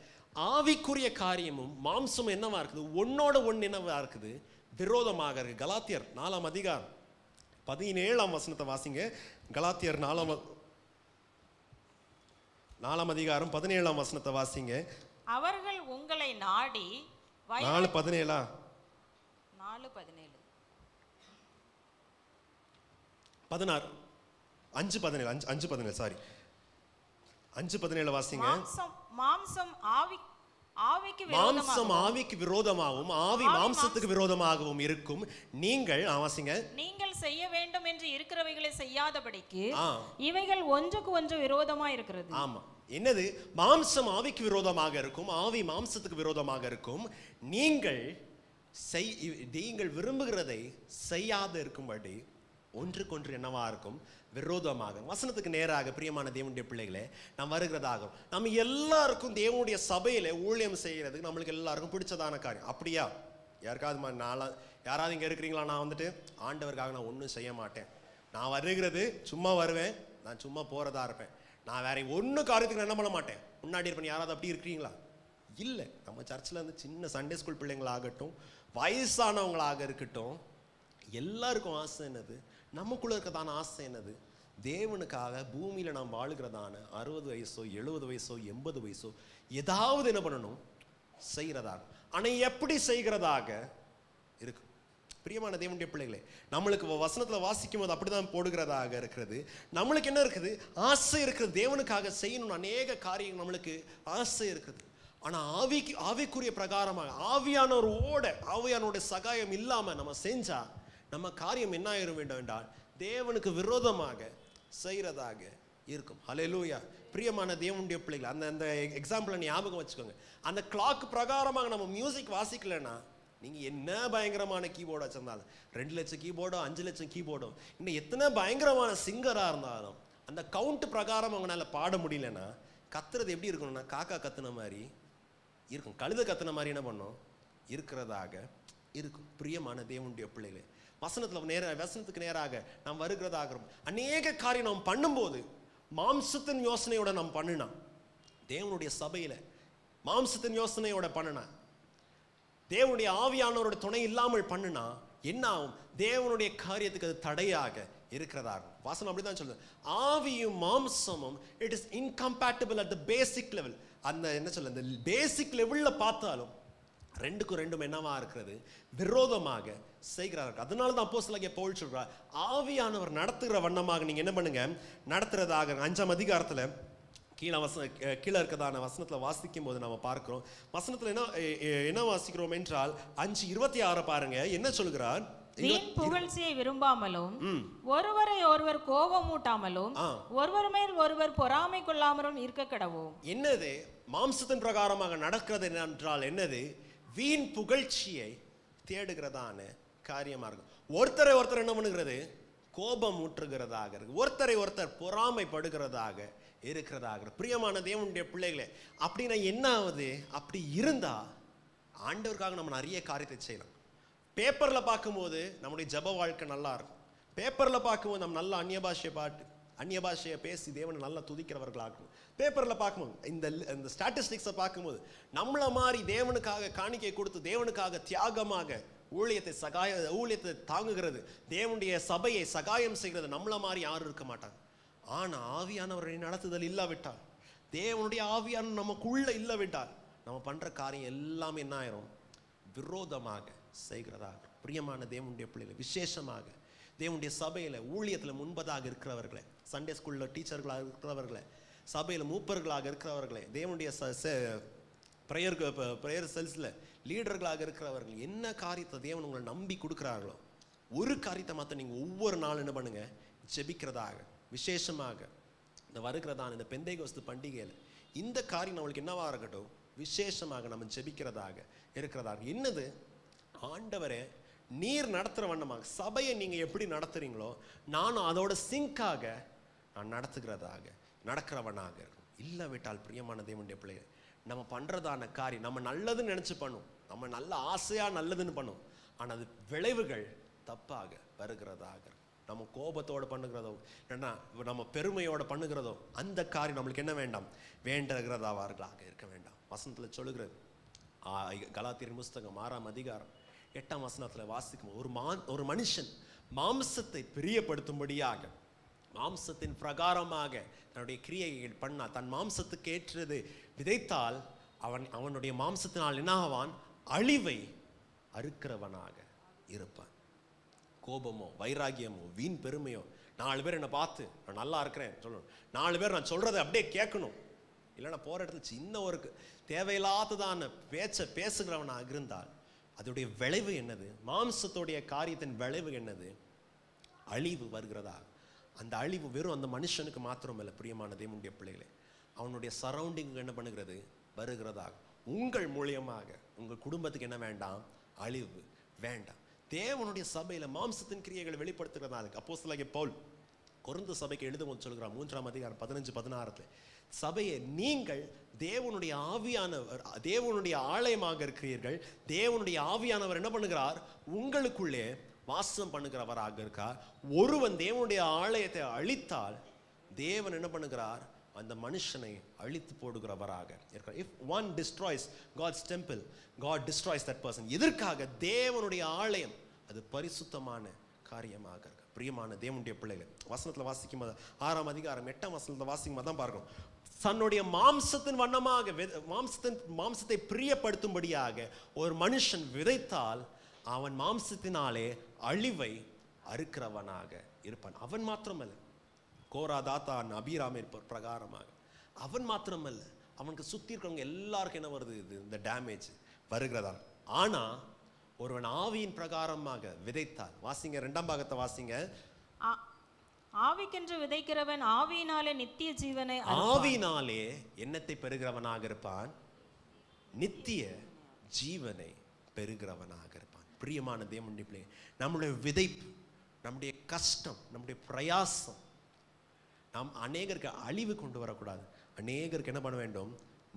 ஆவிக்குரிய காரியமும் மாம்சமும் என்னவா இருக்குது, ஒன்னோட ஒன்று என்னவா இருக்குது, விரோதமாக இருக்கு. கலாத்தியர் 4ஆம் அதிகாரம் 17ஆம் வசனத்தை வாசிங்க. கலாத்தியர் 4ஆம் அதிகாரம் 17ஆம் வசனத்தை வாசிங்க. அவர்கள் உங்களை நாடி 4:17 4:17 16 5:17 5:17 சாரி 5:17 வாசிங்க. மாம்சம் ஆவிக்கு மாம்சம் ஆவிக்கு விரோதமாகவும் ஆவி மாம்சத்துக்கு விரோதமாகவும் இருக்கும். நீங்கள் வாசிங்க, நீங்கள் செய்ய வேண்டும் என்று இருக்கிறவைகளை செய்யாதபடிக்கு இவைகள் ஒன்றுக்கு ஒன்று விரோதமா இருக்கிறது. ஆமா, என்னது, மாம்சம் ஆவிக்கு விரோதமாக இருக்கும், ஆவி மாம்சத்துக்கு விரோதமாக இருக்கும். நீங்கள் விரும்புகிறதை செய்யாது இருக்கும்படி ஒன்றுக்கொன்று என்னவா இருக்கும், விரோதமாக. வசனத்துக்கு நேராக பிரியமான தேவனுடைய பிள்ளைகளே நாம் வருகிறதாகும். நம்ம எல்லாருக்கும் தேவனுடைய சபையில ஊழியம் செய்யறதுக்கு நம்மளுக்கு எல்லாருக்கும் பிடிச்சதான காரியம். அப்படியா? யாராவது இங்க இருக்கிறீங்களா, நான் வந்துட்டு ஆண்டவருக்காக நான் ஒன்றும் செய்ய மாட்டேன், நான் வருகிறது சும்மா வருவேன், நான் சும்மா போறதா இருப்பேன், நான் வேற ஒன்றும் காரியத்துக்கு என்ன பண்ண மாட்டேன் முன்னாடி இருப்பேன், யாராவது அப்படி இருக்கிறீங்களா? இல்லை. நம்ம சர்ச்சில் இருந்து சின்ன சண்டே ஸ்கூல் பிள்ளைங்களாகட்டும், வயசானவங்களாக இருக்கட்டும், எல்லாருக்கும் ஆசை என்னது, நமக்குள்ள இருக்கிறதான ஆசை என்னது, தேவனுக்காக பூமியில நாம் வாழுகிறதான 60 வயசோ 70 வயசோ 80 வயசோ ஏதாவது என்ன பண்ணணும், செய்கிறதாக. ஆனால் எப்படி செய்கிறதாக இருக்கு. பிரியமான தேவனுடைய பிள்ளைகளே, நம்மளுக்கு வசனத்துல வாசிக்கும் போது அப்படிதான் போடுகிறதாக இருக்கிறது. நம்மளுக்கு என்ன இருக்குது, ஆசை இருக்குது, தேவனுக்காக செய்யணும் அநேக காரியங்கள் நம்மளுக்கு ஆசை இருக்குது. ஆனா ஆவிக்குரிய பிரகாரமாக ஆவியானோட சகாயம் இல்லாம நம்ம செஞ்சா நம்ம காரியம் என்ன ஆயிரும் வேண்டும் என்றால் தேவனுக்கு விரோதமாக செய்யறதாக இருக்கும். ஹல்லேலூயா. பிரியமான தேவனுடைய பிள்ளைகள், அந்த எக்ஸாம்பிளை ஞாபகம் வச்சுக்கோங்க. அந்த கிளாக் பிரகாரமாக நம்ம மியூசிக் வாசிக்கலன்னா நீங்க என்ன பயங்கரமான கீபோர்டு வச்சிருந்தாலும், 2 லட்சம் கீபோர்டோ 5 லட்சம் கீபோர்டோ, இன்னும் எத்தனை பயங்கரமான சிங்கரா இருந்தாலும் அந்த கவுண்ட் பிரகாரம் அவங்களால பாட முடியலன்னா கத்துறது எப்படி இருக்கணும்னா காக்கா கத்துன மாதிரி இருக்கும், கழுத கத்துன மாதிரி என்ன பண்ணும் இருக்கிறதாக இருக்கும். பிரியமான தேவனுடைய பிள்ளைகளே, வசனத்துக்கு நேராக நாம் வருகிறதாக அநேக காரியம் நாம் பண்ணும்போது மாம்சத்தின் யோசனையோட நாம் பண்ணினா, தேவனுடைய சபையில மாம்சத்தின் யோசனையோட பண்ணினா, தேவனுடைய ஆவியானவரோட துணை இல்லாமல் பண்ணினா என்ன ஆகும், தேவனுடைய காரியத்துக்கு அது தடையாக இருக்கிறதாக. வாசனம் அப்படிதான் சொல்லுது, ஆவியும் மாம்சமும் it is incompatible at the basic level. அந்த என்ன சொல்ல, அந்த பேசிக் லெவல்ல பார்த்தாலும் ரெண்டும் என்னவா இருக்கிறது, விரோதமாக செய்கிறார்கள். அதனால தான் அப்போஸ்தலனாகிய பவுல் சொல்றார், ஆவியானவர் நடத்துகிற வண்ணமாக நீங்க என்ன பண்ணுங்க, நடத்துறதாக. 5ஆம் அதிகாரத்துல கீழே இருக்கதான வசனத்துல வாசிக்கும் போது நாம பார்க்கிறோம். வசனத்துல என்ன வாசிக்கிறோம் என்றால் 5:26 பாருங்க, என்ன சொல்கிறார், வீண் புகழ்ச்சியை விரும்பாமலும் ஒருவரை ஒருவர் கோபமூட்டாமலும் ஒருவர் மேல் ஒருவர் பொறாமை கொள்ளாமலும் இருக்க கடவோம். என்னது மாம்சத்தின் பிரகாரமாக நடக்கிறது என்றால் என்னது, வீண் புகழ்ச்சியை தேடுகிறதான காரியமா இருக்கும். ஒருத்தரை என்ன பண்ணுகிறது, கோபம் ஊற்றுகிறதாக இருக்கு, ஒருத்தரை ஒருத்தர் பொறாமைப்படுகிறதாக இருக்கிறதாக. பிரியமான தேவனுடைய பிள்ளைகளே, அப்படின்னா என்ன ஆகுது? அப்படி இருந்தா ஆண்டவருக்காக நம்ம நிறைய காரியத்தை செய்யலாம். பேப்பரில் பார்க்கும்போது நம்முடைய ஜப வாழ்க்கை நல்லா இருக்கும். பேப்பரில் பார்க்கும்போது நம்ம நல்ல அந்நிய பாஷையை பேசி தேவனை நல்லா துதிக்கிறவர்களாகும். பேப்பரில் பார்க்கும்போது இந்த ஸ்டாட்டிஸ்டிக்ஸை பார்க்கும்போது நம்மளை மாதிரி தேவனுக்காக காணிக்கை கொடுத்து தேவனுக்காக தியாகமாக ஊழியத்தை தாங்குகிறது, தேவனுடைய சபையை சகாயம் செய்கிறது நம்மள மாதிரி யாரும் இருக்க மாட்டாங்க. ஆனால் ஆவியானவரை நடத்துதல் இல்லாவிட்டால், தேவனுடைய ஆவியான நமக்குள்ள இல்லாவிட்டால், நம்ம பண்ணுற காரியம் எல்லாமே என்ன ஆயிரும்? விரோதமாக செய்கிறதாக. பிரியமான தேவனுடைய பிள்ளைகளை, விசேஷமாக தேவனுடைய சபையில் ஊழியத்தில் முன்பதாக இருக்கிறவர்களே, சண்டே ஸ்கூலில் டீச்சர்களாக இருக்கிறவர்களே, சபையில் மூப்பர்களாக இருக்கிறவர்களே, தேவனுடைய ப்ரேயர் செல்ஸில் லீடர்களாக இருக்கிறவர்கள் என்ன காரியத்தை தேவன் உங்களை நம்பி கொடுக்குறார்களோ ஒரு காரியத்தை மாற்ற நீங்கள் ஒவ்வொரு நாளும் என்ன பண்ணுங்க? ஜெபிக்கிறதாக. விசேஷமாக இந்த வருகிறதான இந்த பெந்தைகோஸ்து பண்டிகையில் இந்த காரியம் நம்மளுக்கு என்னவா இருக்கட்டும், விசேஷமாக நம்ம ஜெபிக்கிறதாக இருக்கிறதாக. என்னது? ஆண்டவரே, நீர் நடத்துகிற வண்ணமாக சபையை நீங்கள் எப்படி நடத்துகிறீங்களோ நானும் அதோட சிங்காக நான் நடக்கிறவனாக இருக்கும். இல்லாவிட்டால் பிரியமான தேவனுடைய பிள்ளைகள், நம்ம பண்ணுறதான காரியம் நம்ம நல்லதுன்னு நினச்சி பண்ணும், நம்ம நல்ல ஆசையாக நல்லதுன்னு பண்ணும், ஆனால் அது விளைவுகள் தப்பாக வருகிறதாக இருக்கும். நம்ம கோபத்தோடு பண்ணுகிறதோ இல்லைன்னா நம்ம பெருமையோடு பண்ணுகிறதோ அந்த காரியம் நம்மளுக்கு என்ன வேண்டாம்? வேண்டுகிறதாவார்களாக இருக்க வேண்டாம். வசனத்தில் சொல்லுகிறது, கலாத்தியரின் புஸ்தகம் 6ஆம் அதிகாரம் 8ஆம் வசனத்தில் வாசிக்கும், ஒரு மனுஷன் மாம்சத்தை பிரியப்படுத்தும்படியாக மாம்சத்தின் பிரகாரமாக தன்னுடைய கிரியைகள் பண்ணா, தன் மாம்சத்துக்கு ஏற்றது விதைத்தால் அவனுடைய மாம்சத்தினால் என்ன ஆவான்? அழிவை அறுக்கிறவனாக இருப்பான். கோபமோ வைராகியமோ வீண் பெருமையோ, 4 பேர் என்னை பார்த்து நான் நல்லா இருக்கிறேன் சொல்லணும், 4 பேர் நான் சொல்றதை அப்படியே கேட்கணும், இல்லைன்னா போற இடத்துல சின்ன ஒரு தேவையில்லாததான பேசுகிறவனாக இருந்தால் அதோடைய விளைவு என்னது? மாம்சத்துடைய காரியத்தின் விளைவு என்னது? அழிவு வருகிறதா. அந்த அழிவு வெறும் அந்த மனுஷனுக்கு மாத்திரமல்ல பிரியமான தேவனுடைய பிள்ளைகளே, அவனுடைய சரௌண்டிங் என்ன பண்ணுகிறது? வருகிறதாக. உங்கள் மூலியமாக உங்கள் குடும்பத்துக்கு என்ன வேண்டாம்? அழிவு வேண்டாம். தேவனுடைய சபையில மாம்சத்தின் கிரியைகளை வெளிப்படுத்துகிறதால அப்போஸ்தலனாகிய பவுல் கொரிந்து சபைக்கு எழுதும்போது சொல்கிறார் 3ஆம் அதிகாரம் 15-16 சபையை நீங்கள் தேவனுடைய ஆலயமாக இருக்கிறீர்கள், தேவனுடைய ஆவியானவர் என்ன பண்ணுகிறார்? உங்களுக்குள்ளே வாசம் பண்ணுகிறவராக இருக்கார். ஒருவன் தேவனுடைய ஆலயத்தை அழித்தால் தேவன் என்ன பண்ணுகிறார்? அந்த மனுஷனை அழித்து போடுகிறவராக இருக்கிறார். If one destroys God's temple, God destroys that person. எதற்காக? தேவனுடைய ஆலயம் அது பரிசுத்தமான காரியமாக இருக்கு. பிரியமான தேவனுடைய பிள்ளைகள், வசனத்தில் வாசிக்கும் 6ஆம் அதிகாரம் 8ஆம் வசனத்தில் வாசிக்கும் தான் பார்க்கணும். தன்னுடைய மாம்சத்தின் வண்ணமாக மாம்சத்தை பிரியப்படுத்தும்படியாக ஒரு மனுஷன் விதைத்தால் அவன் மாம்சத்தினாலே அழிவை அறுக்கிறவனாக இருப்பான். அவன் மாத்திரமல்ல, கோரா தாத்தான் அபிராமின் பிரகாரமாக அவன் மாத்திரமல்ல, அவனுக்கு சுற்றி இருக்கிறவங்க எல்லாருக்கும் என்ன வருது? இந்த டேமேஜ் வருகிறதா. ஆனா ஒருவன் ஆவியின் பிரகாரமாக விதைத்தால், வாசிங்க 2ஆம் பாகத்தை வாசிங்க. ஆவிக்கென்று விதைக்கிறவன் ஆவியினாலே நித்திய ஜீவனை, ஆவியினாலே என்னத்தை பெறுகிறவனாக இருப்பான்? நித்திய ஜீவனை பெறுகிறவனாக இருப்பான். பிரியமான தேவனுடைய பிள்ளை, நம்முடைய விதைப்பு, நம்முடைய கஷ்டம், நம்முடைய பிரயாசம் நாம் அநேகருக்கு அழிவு கொண்டு வரக்கூடாது. அநேகருக்கு என்ன பண்ண வேண்டும்?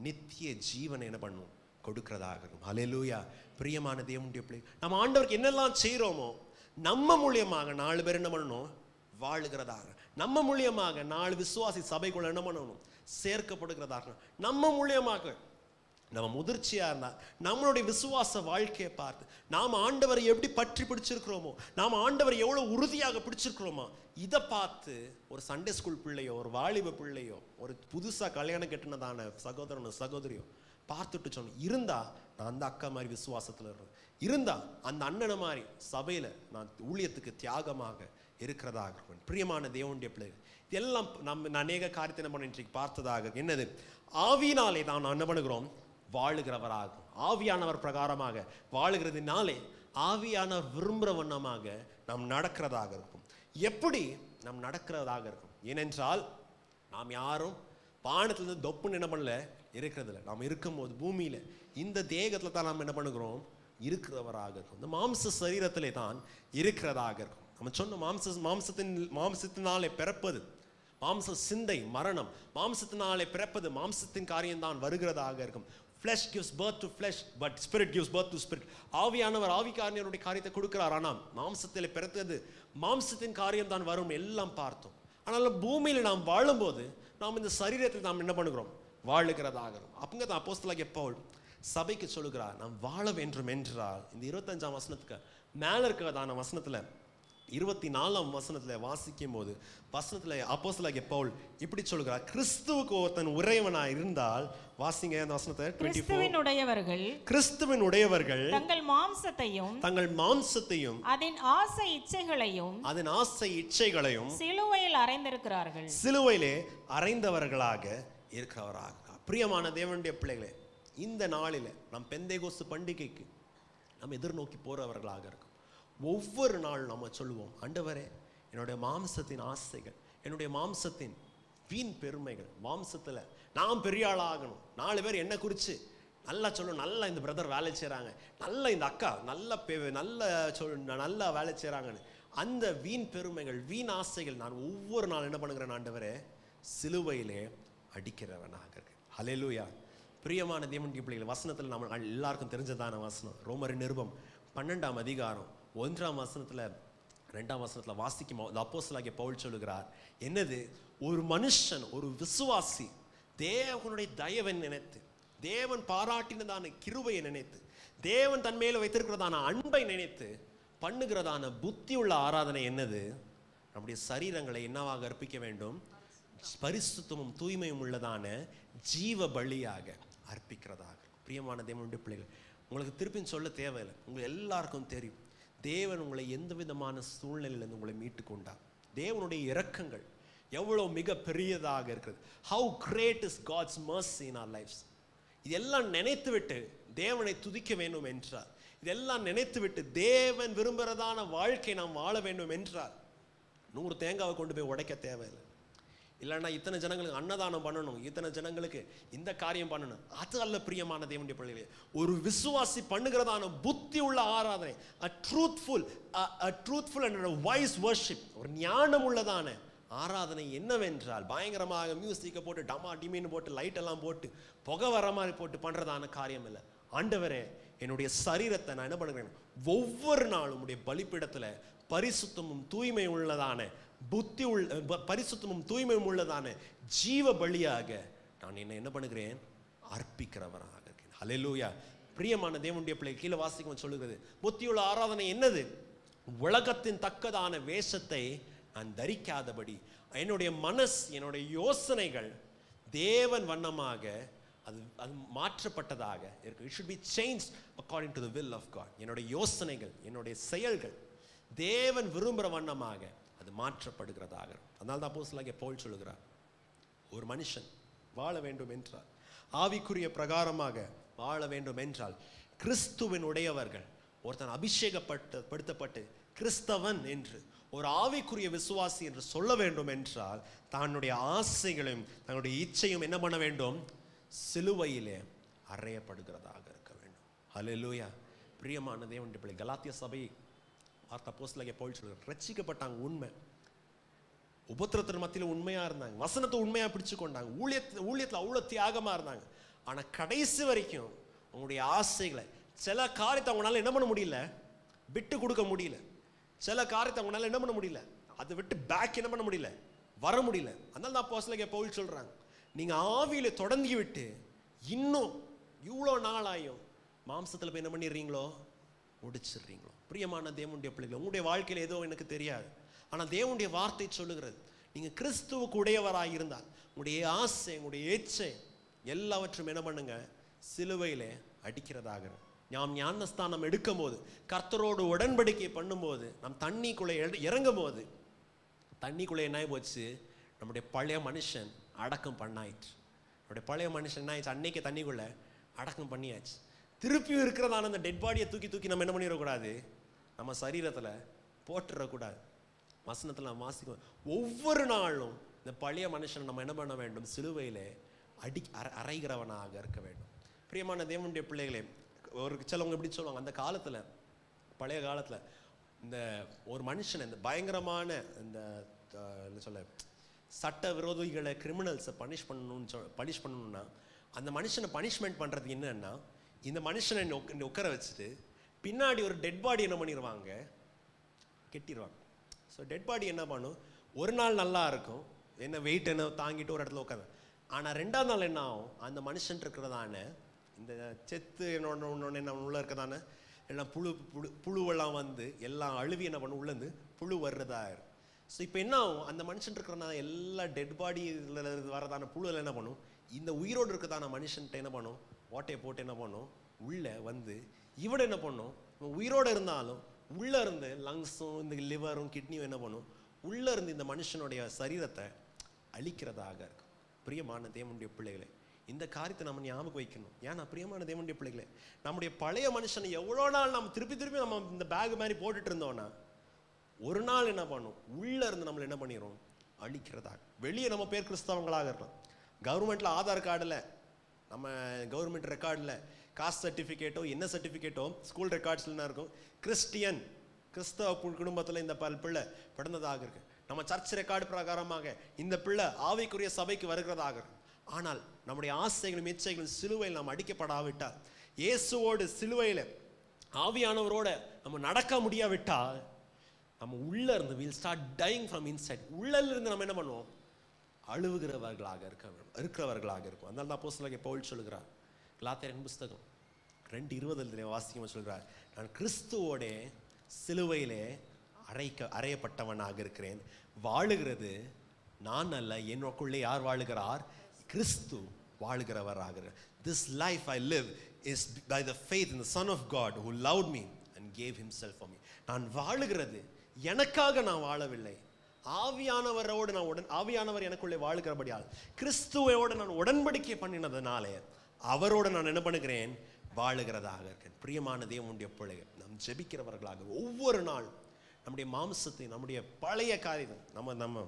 நித்திய ஜீவனை என்ன பண்ணும்? கொடுக்கிறதாக இருக்கும். ஹல்லேலூயா. பிரியமான தேவனுடைய பிள்ளை, நம்ம ஆண்டவருக்கு என்னெல்லாம் செய்கிறோமோ நம்ம மூலியமாக 4 பேர் என்ன பண்ணணும்? வாழுகிறதாக. நம்ம மூலியமாக 4 விசுவாசி சபைக்குள்ள என்ன பண்ணணும்? சேர்க்கப்படுகிறதாக. நம்ம மூலியமாக நம்ம முதிர்ச்சியா இருந்தா நம்மளுடைய விசுவாச வாழ்க்கையை பார்த்து நாம் ஆண்டவரை எப்படி பற்றி பிடிச்சிருக்கிறோமோ, நாம் ஆண்டவரை எவ்வளவு உறுதியாக பிடிச்சிருக்கிறோமோ இதை பார்த்து ஒரு சண்டே ஸ்கூல் பிள்ளையோ, ஒரு வாலிப பிள்ளையோ, ஒரு புதுசா கல்யாணம் கட்டினதான சகோதரனோ சகோதரியோ பார்த்துட்டு சொன்னோம், இருந்தா நான் அந்த அக்கா மாதிரி விசுவாசத்துல இருக்கேன், இருந்தா அந்த அண்ணனை மாதிரி சபையில நான் ஊழியத்துக்கு தியாகமாக இருக்கிறதாக இருக்கும். பிரியமான தேவனுடைய பிள்ளைகள், இதெல்லாம் நம்ம அநேக காரியத்தை என்ன பண்ண இன்றைக்கு பார்த்ததாக என்னது? ஆவியினாலே தான் நான் என்ன பண்ணுகிறோம்? வாழுகிறவராகும். ஆவியானவர் பிரகாரமாக வாழுகிறதுனாலே ஆவியானவர் விரும்புகிற வண்ணமாக நாம் நடக்கிறதாக இருக்கும். எப்படி நாம் நடக்கிறதாக இருக்கும்? ஏனென்றால் நாம் யாரும் வானத்திலிருந்து தொப்புன்னு என்ன பண்ணல இருக்கிறதில்ல. நாம் இருக்கும்போது பூமியில இந்த தேகத்துல தான் நாம் என்ன பண்ணுகிறோம்? இருக்கிறவராக இருக்கும். இந்த மாம்ச சரீரத்திலே தான் இருக்கிறதாக இருக்கும். நம்ம சொன்ன மாம்சத்தினாலே பிறப்பது, மாம்ச சிந்தை மரணம், மாம்சத்தினாலே பிறப்பது மாம்சத்தின் காரியம்தான் வருகிறதாக இருக்கும். flesh gives birth to flesh, but spirit gives birth to spirit. ஆவியானவர் ஆவிக்காரனுடைய காரியத்தை கொடுக்கிறார். ஆனால் மாம்சத்தில் பிறந்தது மாம்சத்தின் காரியம் தான் வரும் எல்லாம் பார்த்தோம். ஆனாலும் பூமியில் நாம் வாழும்போது நாம் இந்த சரீரத்தில் நாம் என்ன பண்ணுகிறோம்? வாழுகிறதாக. அப்பங்க தான் அப்போஸ்தலனாகிய பவுல் சபைக்கு சொல்லுகிறார், நாம் வாழ வேண்டும் என்றால் இந்த 25ஆம் வசனத்துக்கு மேல இருக்கிறதான வசனத்துல 24ஆம் வசனத்துல வாசிக்கும் போது வசனத்துல அப்போஸ்தலனாகிய பவுல் இப்படி சொல்லுகிறார், கிறிஸ்துவுக்கு ஒருத்தன் உறைவனாய் இருந்தால், வாசிங்க அந்த வசனத்தை 24. கிறிஸ்துவின் உடையவர்கள் தங்கள் மாம்சத்தையும் அதன் ஆசை இச்சைகளையும் சிலுவையில் அறைந்திருக்கிறார்கள், சிலுவையிலே அறைந்தவர்களாக இருக்கிறவராக. பிரியமான தேவனுடைய பிள்ளைகளே, இந்த நாளில நம் பெந்தேகோஸ்து பண்டிகைக்கு நாம் எதிர்நோக்கி போறவர்களாக இருக்கும். ஒவ்வொரு நாள் நம்ம சொல்லுவோம், ஆண்டவரே என்னுடைய மாம்சத்தின் ஆசைகள், என்னுடைய மாம்சத்தின் வீண் பெருமைகள், மாம்சத்துல நான் பெரிய ஆளாகணும், 4 பேர் என்ன குறித்து நல்லா சொல்லணும், நல்லா இந்த பிரதர் வேலை செய்கிறாங்க, நல்லா இந்த அக்கா நல்லா வேலை செய்கிறாங்கன்னு அந்த வீண் பெருமைகள், வீண் ஆசைகள் நான் ஒவ்வொரு நாள் என்ன பண்ணுகிறேன்? ஆண்டவரே சிலுவையிலே அடிக்கிறவனாக இருக்கேன். ஹல்லேலூயா. பிரியமான தேவனுடைய பிள்ளைகள், வசனத்தில் நம்ம எல்லாருக்கும் தெரிஞ்சதான வசனம் ரோமர் நிருபம் 12ஆம் அதிகாரம் 1ஆம் வசனத்துல 2ஆம் வசனத்துல வாசிக்கும் அப்போஸ்தலனாகிய பவுல் சொல்லுகிறார், என்னது? ஒரு மனுஷன், ஒரு விசுவாசி தேவனுடைய தயவை நினைத்து, தேவன் பாராட்டினதான கிருபையை நினைத்து, தேவன் தன் மேல வைத்திருக்கிறதான அன்பை நினைத்து பண்ணுகிறதான புத்தி உள்ள ஆராதனை என்னது? நம்முடைய சரீரங்களை என்னவாக அர்ப்பிக்க வேண்டும்? பரிசுத்தமும் தூய்மையும் உள்ளதான ஜீவ பலியாக அர்ப்பிக்கிறதாக. பிரியமான தேவனுடைய பிள்ளைகள், உங்களுக்கு திருப்பி சொல்ல தேவையில்லை, உங்களுக்கு எல்லாருக்கும் தெரியும் தேவன் உங்களை எந்த விதமான சூழ்நிலையிலிருந்து உங்களை மீட்டு கொண்டார். தேவனுடைய இரக்கங்கள் எவ்வளவு மிக பெரியதாக இருக்கிறது. How great is God's mercy in our lives. இதெல்லாம் நினைத்து விட்டு தேவனை துதிக்க வேண்டும் என்றார், இதெல்லாம் நினைத்து விட்டு தேவன் விரும்புகிறதான வாழ்க்கை நாம் வாழ வேண்டும் என்றார் 100 தேங்காவை கொண்டு போய் உடைக்க தேவையில்லை. இல்லைன்னா இத்தனை ஜனங்களுக்கு அன்னதானம் பண்ணணும், இத்தனை ஜனங்களுக்கு இந்த காரியம் பண்ணணும், அது அல்ல பிரியமான தேவனுடைய பிள்ளைகளே. ஒரு விசுவாசி பண்ணுகிறதான புத்தி உள்ள ஆராதனை, a truthful and a wise worship, ஒரு ஞானம் உள்ளதான ஆராதனை என்னவென்றால், பயங்கரமாக மியூசிக்கை போட்டு டமா டிமின்னு போட்டு லைட் எல்லாம் போட்டு புகை வர மாதிரி போட்டு பண்றதான காரியம் இல்லை. ஆண்டவரே என்னுடைய சரீரத்தை நான் என்ன பண்ணுறேன்? ஒவ்வொரு நாளும் உடைய பலிப்பீடத்துல பரிசுத்தமும் தூய்மை உள்ளதான பரிசுத்தமும் தூய்மையும் உள்ளதான ஜீவ பலியாக நான் என்ன பண்ணுகிறேன்? அர்ப்பிக்கிறவராக இருக்கேன். ஹல்லேலூயா. பிரியமான தேவனுடைய பிள்ளை, கீழே வாசிக்கும் சொல்லுகிறது, புத்தியுள்ள ஆராதனை என்னது? உலகத்தின் தக்கதான வேஷத்தை நான் தரிக்காதபடி என்னுடைய மனசு, என்னுடைய யோசனைகள் தேவன் வண்ணமாக அது மாற்றப்பட்டதாக இருக்கு. It should be changed according to the will of God. என்னுடைய யோசனைகள், என்னுடைய செயல்கள் தேவன் விரும்புகிற வண்ணமாக அது மாற்றப்படுகிறதாக. அதனால தான் அப்போஸ்தலனாகிய பவுல் சொல்லுகிறார், ஒரு மனுஷன் வாழ வேண்டும் என்றால், ஆவிக்குரிய பிரகாரமாக வாழ வேண்டும் என்றால், கிறிஸ்துவின் உடையவர்கள், ஒருத்தன் அபிஷேகப்படுத்தப்பட்டு கிறிஸ்தவன் என்று ஒரு ஆவிக்குரிய விசுவாசி என்று சொல்ல வேண்டும் என்றால், தன்னுடைய ஆசைகளையும் தன்னுடைய இச்சையும் என்ன பண்ண வேண்டும்? சிலுவையிலே அறையப்படுகிறதாக இருக்க வேண்டும். ஹல்லேலூயா. பிரியமான தேவனுடைய பிள்ளை, கலாத்திய சபை அப்போஸ்தலனாகிய பவுல் சொல்றார், ரட்சிக்கப்பட்டாங்க, உண்மை, உபத்திரத்தின் மத்தியில் உண்மையா இருந்தாங்க, வசனத்தை உண்மையா பிடிச்சு கொண்டாங்க, ஊழியத்துல அவ்வளவு தியாகமா இருந்தாங்க. ஆனா கடைசி வரைக்கும் உங்களுடைய ஆசைகளை, சில காரியத்தை அவங்களால என்ன பண்ண முடியல? விட்டு கொடுக்க முடியல. சில காரியத்தை அவங்களால என்ன பண்ண முடியல? அதை விட்டு பேக் என்ன பண்ண முடியல? வர முடியல. அதனால தான் அப்போஸ்தலனாகிய பவுல் சொல்றாங்க, நீங்க ஆவியில தொடங்கி விட்டு இன்னும் இவ்வளோ நாள் ஆயும் மாம்சத்துல போய் என்ன பண்ணிடுறீங்களோ? முடிச்சிடுறீங்களோ? பிரியமான தேவனுடைய பிள்ளைகள், உங்களுடைய வாழ்க்கையில் ஏதோ எனக்கு தெரியாது, ஆனால் தேவனுடைய வார்த்தை சொல்லுகிறது, நீங்க கிறிஸ்துவுக்கு உடையவராக இருந்தால் உங்களுடைய ஆசை, உங்களுடைய ஏச்சை எல்லாவற்றும் என்ன பண்ணுங்க? சிலுவையிலே அடிக்கிறதாக. நாம் ஞானஸ்தானம் எடுக்கும் போது, கர்த்தரோடு உடன்படிக்கை பண்ணும்போது, நம் தண்ணிக்குள்ளே இறங்கும் போது, தண்ணிக்குள்ளே என்ன போச்சு? நம்முடைய பழைய மனுஷன் அடக்கம் பண்ணாயிற்று. நம்முடைய பழைய மனுஷன் என்ன ஆயிடுச்சு? அன்னைக்கு தண்ணிக்குள்ளே அடக்கம் பண்ணியாச்சு. திருப்பியும் இருக்கிறதான அந்த டெட் பாடியை தூக்கி நம்ம என்ன பண்ணிடக்கூடாது? நம்ம சரீரத்தில் போட்டுடக்கூடாது. வசனத்தில் நம்ம வாசிக்கும், ஒவ்வொரு நாளும் இந்த பழைய மனுஷனை நம்ம என்ன பண்ண வேண்டும்? சிலுவையிலே அறைகிறவனாக இருக்க வேண்டும். பிரியமான தேவனுடைய பிள்ளைகளே, ஒரு சிலவங்க எப்படி சொல்லுவாங்க, அந்த காலத்தில், பழைய காலத்தில் இந்த ஒரு மனுஷனை இந்த பயங்கரமான இந்த என்ன சொல்ல சட்ட விரோதிகளை கிரிமினல்ஸை பனிஷ் பண்ணணும்னா அந்த மனுஷனை பனிஷ்மெண்ட் பண்ணுறதுக்கு என்னன்னா, இந்த மனுஷனை உட்கார வச்சுட்டு பின்னாடி ஒரு டெட் பாடி என்ன பண்ணிடுவாங்க, கெட்டிடுவாங்க. ஸோ டெட் பாடி என்ன பண்ணும், ஒரு நாள் நல்லா இருக்கும், என்ன வெயிட் என்ன தாங்கிட்டு ஒரு இடத்துல உட்காந்து. ஆனால் 2ஆவது நாள் என்ன ஆகும், அந்த மனுஷன் இருக்கிறதான இந்த செத்து என்ன உள்ள இருக்கிறதான எல்லாம் புழுவெல்லாம் வந்து எல்லாம் அழுவி என்ன பண்ணும், உள்ளேருந்து புழு வர்றதா இருக்கும். ஸோ இப்போ என்ன ஆகும், அந்த மனுஷன் இருக்கிறதான எல்லா டெட் பாடி வரதான புழுவில் என்ன பண்ணும், இந்த உயிரோடு இருக்கிறதான மனுஷன்ட்ட என்ன பண்ணும், ஓட்டையை போட்டு என்ன பண்ணும், உள்ளே வந்து இவட என்ன பண்ணும், உயிரோடு இருந்தாலும் உள்ளே இருந்து லங்ஸும் இந்த லிவரும் கிட்னியும் என்ன பண்ணும், உள்ளே இருந்து இந்த மனுஷனுடைய சரீரத்தை அழிக்கிறதாக இருக்கும். பிரியமான தேவனுடைய பிள்ளைகளே, இந்த காரியத்தை நம்ம ஞாபகம் வைக்கணும். ஏன்னா பிரியமான தேவனுடைய பிள்ளைகளே, நம்முடைய பழைய மனுஷனை எவ்வளோ நாள் நம்ம திருப்பி நம்ம இந்த பேக் மாதிரி போட்டுட்டு இருந்தோம்னா ஒரு நாள் என்ன பண்ணும், உள்ளே இருந்து நம்மளை என்ன பண்ணிடும், அழிக்கிறதாக. வெளியே நம்ம பேர் கிறிஸ்தவங்களாக இருக்கலாம், கவர்மெண்ட்டில் ஆதார் கார்டில் நம்ம கவர்மெண்ட் ரெக்கார்டில் காஸ்ட் சர்டிஃபிகேட்டோ என்ன சர்டிஃபிகேட்டோ ஸ்கூல் ரெக்கார்ட்ஸில் என்ன இருக்கும், கிறிஸ்டியன் கிறிஸ்தவ குடும்பத்தில் இந்த பிள்ளை பிறந்ததாக இருக்கு. நம்ம சர்ச் ரெக்கார்டு பிரகாரமாக இந்த பிள்ளை ஆவிக்குரிய சபைக்கு வருகிறதாக இருக்கும். ஆனால் நம்முடைய ஆசைகளும் இச்சைகளும் சிலுவையில் நாம் அடிக்கப்படாவிட்டால், இயேசுவோடு சிலுவையில் ஆவியானவரோட நம்ம நடக்க முடியாவிட்டால், நம்ம உள்ளே இருந்து will start dying from inside. உள்ளிருந்து நம்ம என்ன பண்ணுவோம், அழுவுகிறவர்களாக இருக்கிறவர்களாக இருக்கும். அதனால தான் அப்போஸ்தலனாகிய பவுல் சொல்கிறார், கலாத்தியரின் புஸ்தகம் 2:20 வாசிக்கும் சொல்கிறார், நான் கிறிஸ்துவோட சிலுவையிலே அறையப்பட்டவனாக இருக்கிறேன், வாழுகிறது நான் அல்ல, என்னுள்ளே யார் வாழுகிறார், கிறிஸ்து வாழுகிறவராக. This life I live is by the faith in the Son of God who loved me and gave himself for me. நான் வாழுகிறது எனக்காக நான் வாழவில்லை, ஆவியானவரோடு நான் ஆவியானவர் எனக்குள்ளே வாழுகிறபடியால் கிறிஸ்துவோடு நான் உடன்படிக்கை பண்ணினதுனாலே அவரோடு நான் என்ன பண்ணுகிறேன், வாழுகிறதாக இருக்கேன். பிரியமான தேவனுடைய பிள்ளைகள், நாம் ஜெபிக்கிறவர்களாக ஒவ்வொரு நாள் நம்முடைய மாம்சத்தை நம்முடைய பழைய காரியம் நம்ம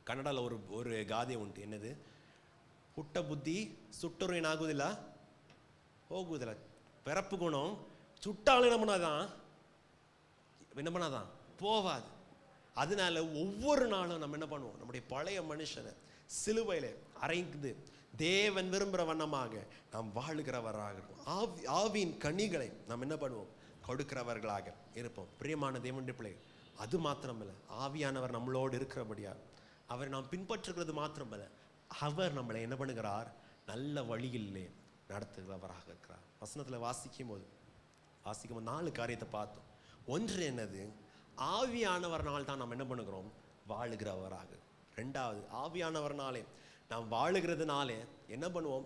கன்னடாவில் ஒரு காதை உண்டு, என்னது, ಹುಟ್ಟ ಬುದ್ಧಿ ಸುಟ್ಟರು ಏನಾಗುವುದಿಲ್ಲ ಹೋಗುವುದಿಲ್ಲ, பிறப்பு குணம் சுட்டாலும் என்ன பண்ணாதான் போவாது. அதனால ஒவ்வொரு நாளும் நம்ம என்ன பண்ணுவோம், நம்முடைய பழைய மனுஷனை சிலுவையில அறைந்து தேவன் விரும்புகிற வண்ணமாக நாம் வாழுகிறவராக இருப்போம். ஆவியின் கனிகளை நாம் என்ன பண்ணுவோம், கொடுக்கிறவர்களாக இருப்போம். பிரியமான தேவனுடைய பிள்ளைகள், அது மாத்திரமல்ல, ஆவியானவர் நம்மளோடு இருக்கிறபடியா அவர் நாம் பின்பற்றுகிறது மாத்திரமல்ல, அவர் நம்மளை என்ன பண்ணுகிறார், நல்ல வழியிலே நடத்துகிறவராக இருக்கிறார். வசனத்தில் வாசிக்கும் போது 4 காரியத்தை பார்த்தோம். ஒன்று என்னது, ஆவியானவர்னால் தான் நம்ம என்ன பண்ணுகிறோம், வாழுகிறவராக. 2வது, ஆவியானவர்னாலே நாம் வாழுகிறதுனாலே என்ன பண்ணுவோம்,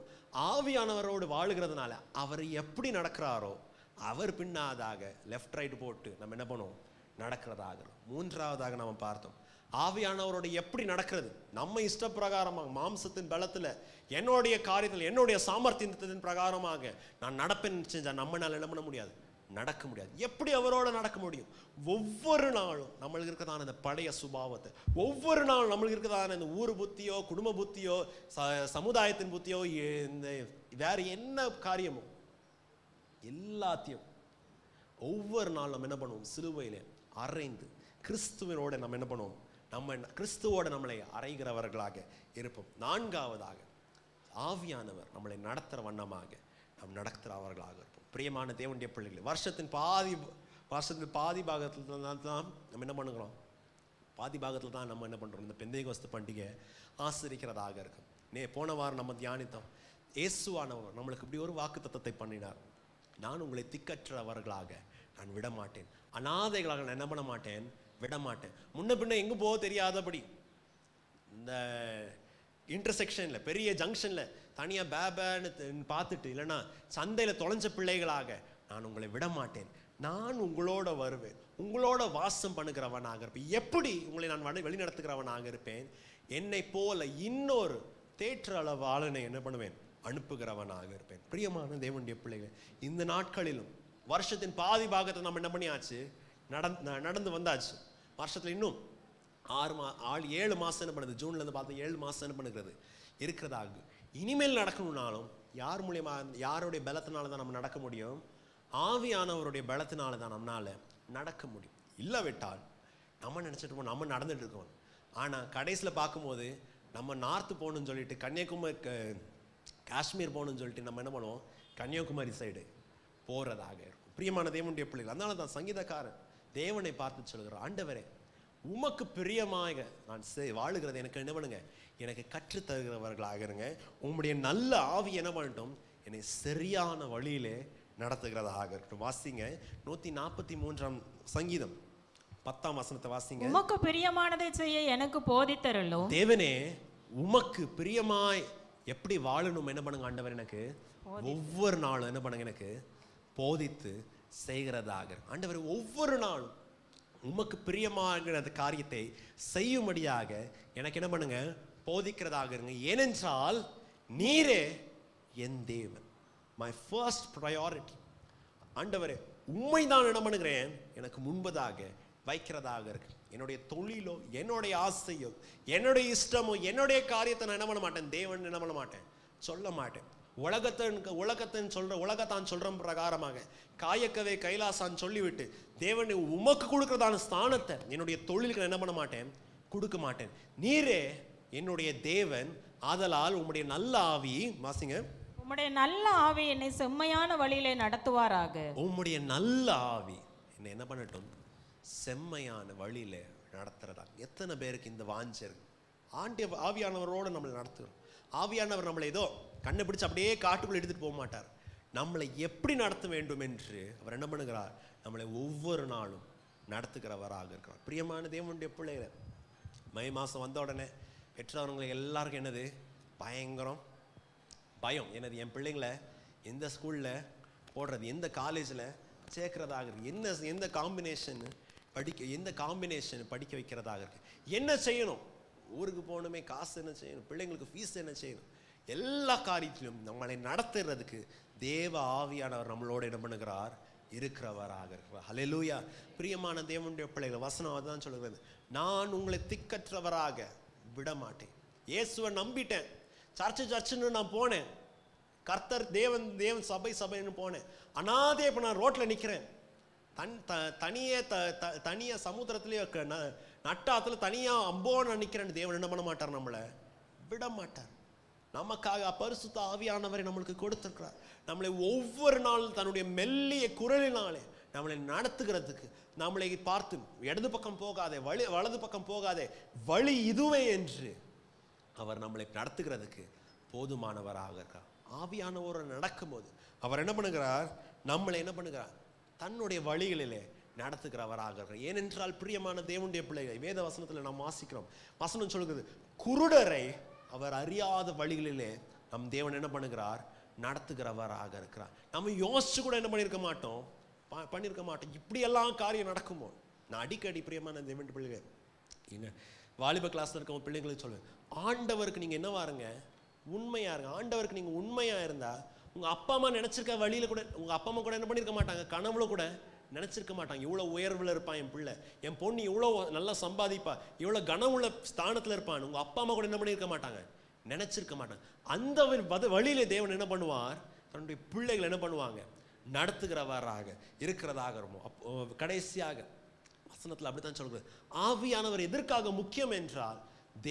ஆவியானவரோடு வாழுகிறதுனால அவர் எப்படி நடக்கிறாரோ அவர் பின்னாதாக லெஃப்ட் ரைட் போட்டு நம்ம என்ன பண்ணுவோம், நடக்கிறதாக. 3வதாக நம்ம பார்த்தோம், ஆவியானவரோட எப்படி நடக்கிறது, நம்ம இஷ்ட பிரகாரமாக மாம்சத்தின் பலத்தில் என்னுடைய காரியத்தில் என்னுடைய சாமர்த்தியத்தின் பிரகாரமாக நான் நடப்பேன்னு செஞ்சால் நம்மளால் என்ன பண்ண முடியாது, நடக்க முடியாது. எப்படி அவரோட நடக்க முடியும்? ஒவ்வொரு நாளும் நம்மளுக்கு இருக்கிறதான இந்த பழைய சுபாவத்தை, ஒவ்வொரு நாளும் நம்மளுக்கு இருக்கிறதான இந்த ஊர் புத்தியோ குடும்ப புத்தியோ சமுதாயத்தின் புத்தியோ இந்த வேற என்ன காரியமோ எல்லாத்தையும் ஒவ்வொரு நாள் நம்ம என்ன பண்ணுவோம், சிலுவையிலே அறைந்து கிறிஸ்துவனோட நம்ம என்ன பண்ணுவோம், நம்ம கிறிஸ்துவோட நம்மளை அறைகிறவர்களாக இருப்போம். 4வதாக, ஆவியானவர் நம்மளை நடத்துகிற வண்ணமாக நாம் நடத்துகிறவர்களாக இருப்போம். பிரியமான தேவனுடைய பிள்ளைகளை, வருஷத்தின் பாதி பாகத்தில் தான் நம்ம என்ன பண்ணுகிறோம், பாதி பாகத்தில் தான் நம்ம என்ன பண்ணுறோம், இந்த பெந்தேகோஸ்து பண்டிகை ஆசரிக்கிறதாக இருக்கும். போன வாரம் நம்ம தியானித்தோம், இயேசுவானவர் நம்மளுக்கு இப்படி ஒரு வாக்கு தத்தத்தை பண்ணினார், நான் உங்களை திக்கற்றவர்களாக நான் விடமாட்டேன், அநாதைகளாக நான் என்ன பண்ண மாட்டேன், விடமாட்டேன். முன்ன பின்ன எங்கே போக தெரியாதபடி இந்த இன்டர்செக்ஷனில் பெரிய ஜங்ஷனில் தனியாக பேபேன்னு பார்த்துட்டு, இல்லைன்னா சந்தையில் தொலைஞ்ச பிள்ளைகளாக நான் உங்களை விடமாட்டேன், நான் உங்களோட வருவேன், உங்களோட வாசம் பண்ணுகிறவனாக இருப்பேன். எப்படி உங்களை நான் வழி நடத்துகிறவனாக இருப்பேன், என்னை போல இன்னொரு தேற்ற அளவு ஆளனை என்ன பண்ணுவேன், அனுப்புகிறவனாக இருப்பேன். பிரியமான தேவனுடைய பிள்ளைகள், இந்த நாட்களிலும் வருஷத்தின் பாதி பாகத்தை நம்ம என்ன பண்ணியாச்சு, நடந்து வந்தாச்சு. வருஷத்தில் இன்னும் 7 மாதம் என்ன பண்ணுது, ஜூன்லேருந்து பார்த்து 7 மாதம் என்ன பண்ணுகிறது இருக்கிறதாக. இனிமேல் நடக்கணும்னாலும் யார் மூலியமா, யாருடைய பலத்தினால தான் நம்ம நடக்க முடியும், ஆவியானவருடைய பலத்தினால தான் நம்மளால நடக்க முடியும். இல்லாவிட்டால் நம்ம நினச்சிட்டு இருப்போம் நம்ம நடந்துட்டு இருக்கோம். ஆனால் கடைசியில் பார்க்கும்போது நம்ம நார்த்து போகணுன்னு சொல்லிட்டு கன்னியாகுமரி காஷ்மீர் போகணுன்னு சொல்லிட்டு நம்ம என்ன பண்ணுவோம், கன்னியாகுமரி சைடு போகிறதாக இருக்கும். பிரியமான தேவனுடைய பிள்ளைகள், அதனால தான் சங்கீதக்காரன் தேவனை பார்த்து சொல்கிறார், ஆண்டவரே உமக்கு பிரியமாக நான் வாழுகிறது எனக்கு என்ன பண்ணுங்க, எனக்கு கற்றுத்தருகிறவர்களாக இருங்க. உங்களுடைய நல்ல ஆவி என்ன பண்ணட்டும், என்னை சரியான வழியிலே நடத்துகிறதாக இருக்கட்டும். வாசிங்க 143 சங்கீதம் 10 வாசிங்க. உமக்கு பிரியமானதை செய்ய எனக்கு போதித்தருளும். தேவனே உமக்கு பிரியமாய் எப்படி வாழணும் என்ன பண்ணுங்க ஆண்டவர், எனக்கு ஒவ்வொரு நாளும் என்ன பண்ணுங்க, எனக்கு போதித்து செய்கிறதாக. ஆண்டவர் ஒவ்வொரு நாளும் உமக்கு பிரியமாகிற அந்த காரியத்தை செய்யும்படியாக எனக்கு என்ன பண்ணுங்க, போதிக்கிறதாக இருங்க. ஏனென்றால் நீரே என் தேவன். My first priority. ஆண்டவரே உண்மை தான் என்ன பண்ணுகிறேன் எனக்கு முன்பதாக வைக்கிறதாக இருக்கு. என்னுடைய தொழிலோ என்னுடைய ஆசையோ என்னுடைய இஷ்டமோ என்னுடைய காரியத்தை நான் என்ன பண்ண மாட்டேன், தேவன் என்ன பண்ண மாட்டேன், சொல்ல மாட்டேன். உலகத்தான் சொல்ற பிரகாரமாக காயக்கவே கைலாசான்னு சொல்லிவிட்டு தேவன் உமக்கு கொடுக்கிறதான ஸ்தானத்தை என்னுடைய தொழிலுக்கு என்ன பண்ண மாட்டேன், கொடுக்க மாட்டேன். நீரே என்னுடைய தேவன், ஆதலால் உம்முடைய நல்ல ஆவி, வாசிங்க, உம்முடைய நல்ல ஆவி என்னை செம்மையான வழியிலே நடத்துவாராக. உம்முடைய நல்ல ஆவி என்னை என்ன பண்ணட்டும், செம்மையான வழியில நடத்துறதா. எத்தனை பேருக்கு இந்த வாஞ்சை இருக்கு? ஆவியானவரோடு நம்மளை நடத்துகிறோம். ஆவியானவர் நம்மளை ஏதோ கண்ணை பிடிச்சு அப்படியே காட்டுக்குள்ள எடுத்துட்டு போக மாட்டார். நம்மளை எப்படி நடத்த வேண்டும் என்று அவர் என்ன பண்ணுகிறார், நம்மளை ஒவ்வொரு நாளும் நடத்துகிறவராக இருக்கிறார். பிரியமான தேவனுடைய பிள்ளைகளை, மை மாதம் வந்த உடனே பெற்றவங்களுக்கு எல்லாருக்கும் என்னது, பயங்கரம் பயம். என்னது, என் பிள்ளைங்களை எந்த ஸ்கூலில் போடுறது, எந்த காலேஜில் சேர்க்கிறதாக இருக்கு, எந்த காம்பினேஷன் படிக்க வைக்கிறதாக இருக்கு, என்ன செய்யணும், ஊருக்கு போகணுமே காசு என்ன செய்யணும், பிள்ளைங்களுக்கு ஃபீஸ் என்ன செய்யணும், எல்லா காரியத்திலும் நம்மளை நடத்துறதுக்கு தேவ ஆவியானவர் நம்மளோட என்ன பண்ணுகிறார், இருக்கிறவராக இருக்கிறார். ஹல்லேலூயா. பிரியமான தேவனுடைய பிள்ளைகள், வசனம் அதான் சொல்லுகிறது, நான் உங்களை திக்கற்றவராக விட மாட்டேன். இயேசுவை நம்பிட்டேன், சர்ச்சுன்னு நான் போனேன், கர்த்தர் தேவன் சபைன்னு போனேன், அனாதே இப்போ நான் ரோட்டில் நிற்கிறேன், தனியாக சமுத்திரத்திலேயே நட்டாத்துல தனியாக அம்போன்னு நிற்கிறேன், தேவன் என்ன பண்ண மாட்டார், நம்மளை விட மாட்டார். நமக்காக பரிசுத்த ஆவியானவரை நம்மளுக்கு கொடுத்திருக்கிறார். நம்மளை ஒவ்வொரு நாளும் தன்னுடைய மெல்லிய குரலினாலே நம்மளை நடத்துகிறதுக்கு, நம்மளை பார்த்து இடது பக்கம் போகாதே, வலது பக்கம் போகாதே, வழி இதுவே என்று அவர் நம்மளை நடத்துகிறதுக்கு போதுமானவராக இருக்கிறார். ஆவியானவரை நடக்கும்போது அவர் என்ன பண்ணுகிறார், நம்மளை என்ன பண்ணுகிறார், தன்னுடைய வழிகளிலே நடத்துகிறவராக இருக்கிறார். ஏனென்றால் பிரியமான தேவனுடைய பிள்ளைகளை, வேத வசனத்தில் நாம் வாசிக்கிறோம், வசனம் சொல்கிறது, குருடரை அவர் அறியாத வழிகளிலே நம் தேவன் என்ன பண்ணுகிறார், நடத்துகிறவராக இருக்கிறார். நம்ம யோசிச்சு கூட என்ன பண்ணியிருக்க மாட்டோம், இப்படியெல்லாம் காரியம் நடக்குமோ. நான் அடிக்கடி பிரியமான தேவனுடைய பிள்ளைகள், என்ன வாலிப கிளாஸ்ல இருக்க பிள்ளைங்களுக்கு சொல்லுவேன், ஆண்டவருக்கு நீங்க என்ன வாருங்க, உண்மையா இருங்க. ஆண்டவருக்கு நீங்க உண்மையா இருந்தா உங்க அப்பா அம்மா நினைச்சிருக்க வழியில கூட உங்க அப்பா அம்மா கூட என்ன பண்ணிருக்க மாட்டாங்க, கனவுல கூட நினைச்சிருக்க மாட்டாங்க, இவ்வளவு உயர்வுல இருப்பான் என் பிள்ளை, என் பொண்ணு இவ்வளவு நல்லா சம்பாதிப்பா, இவ்வளவு கனவுள்ள ஸ்தானத்துல இருப்பான், உங்க அப்பா அம்மா கூட என்ன பண்ணிருக்க மாட்டாங்க, நினைச்சிருக்க மாட்டாங்க. அந்த வழியில தேவன் என்ன பண்ணுவார், தன்னுடைய பிள்ளைகள் என்ன பண்ணுவாங்க, நடத்துகிறவராக இருக்கிறதாக இருக்கும். கடைசியாக வசனத்தில் அப்படித்தான் சொல்கிறது, ஆவியானவர் எதற்காக முக்கியம் என்றால்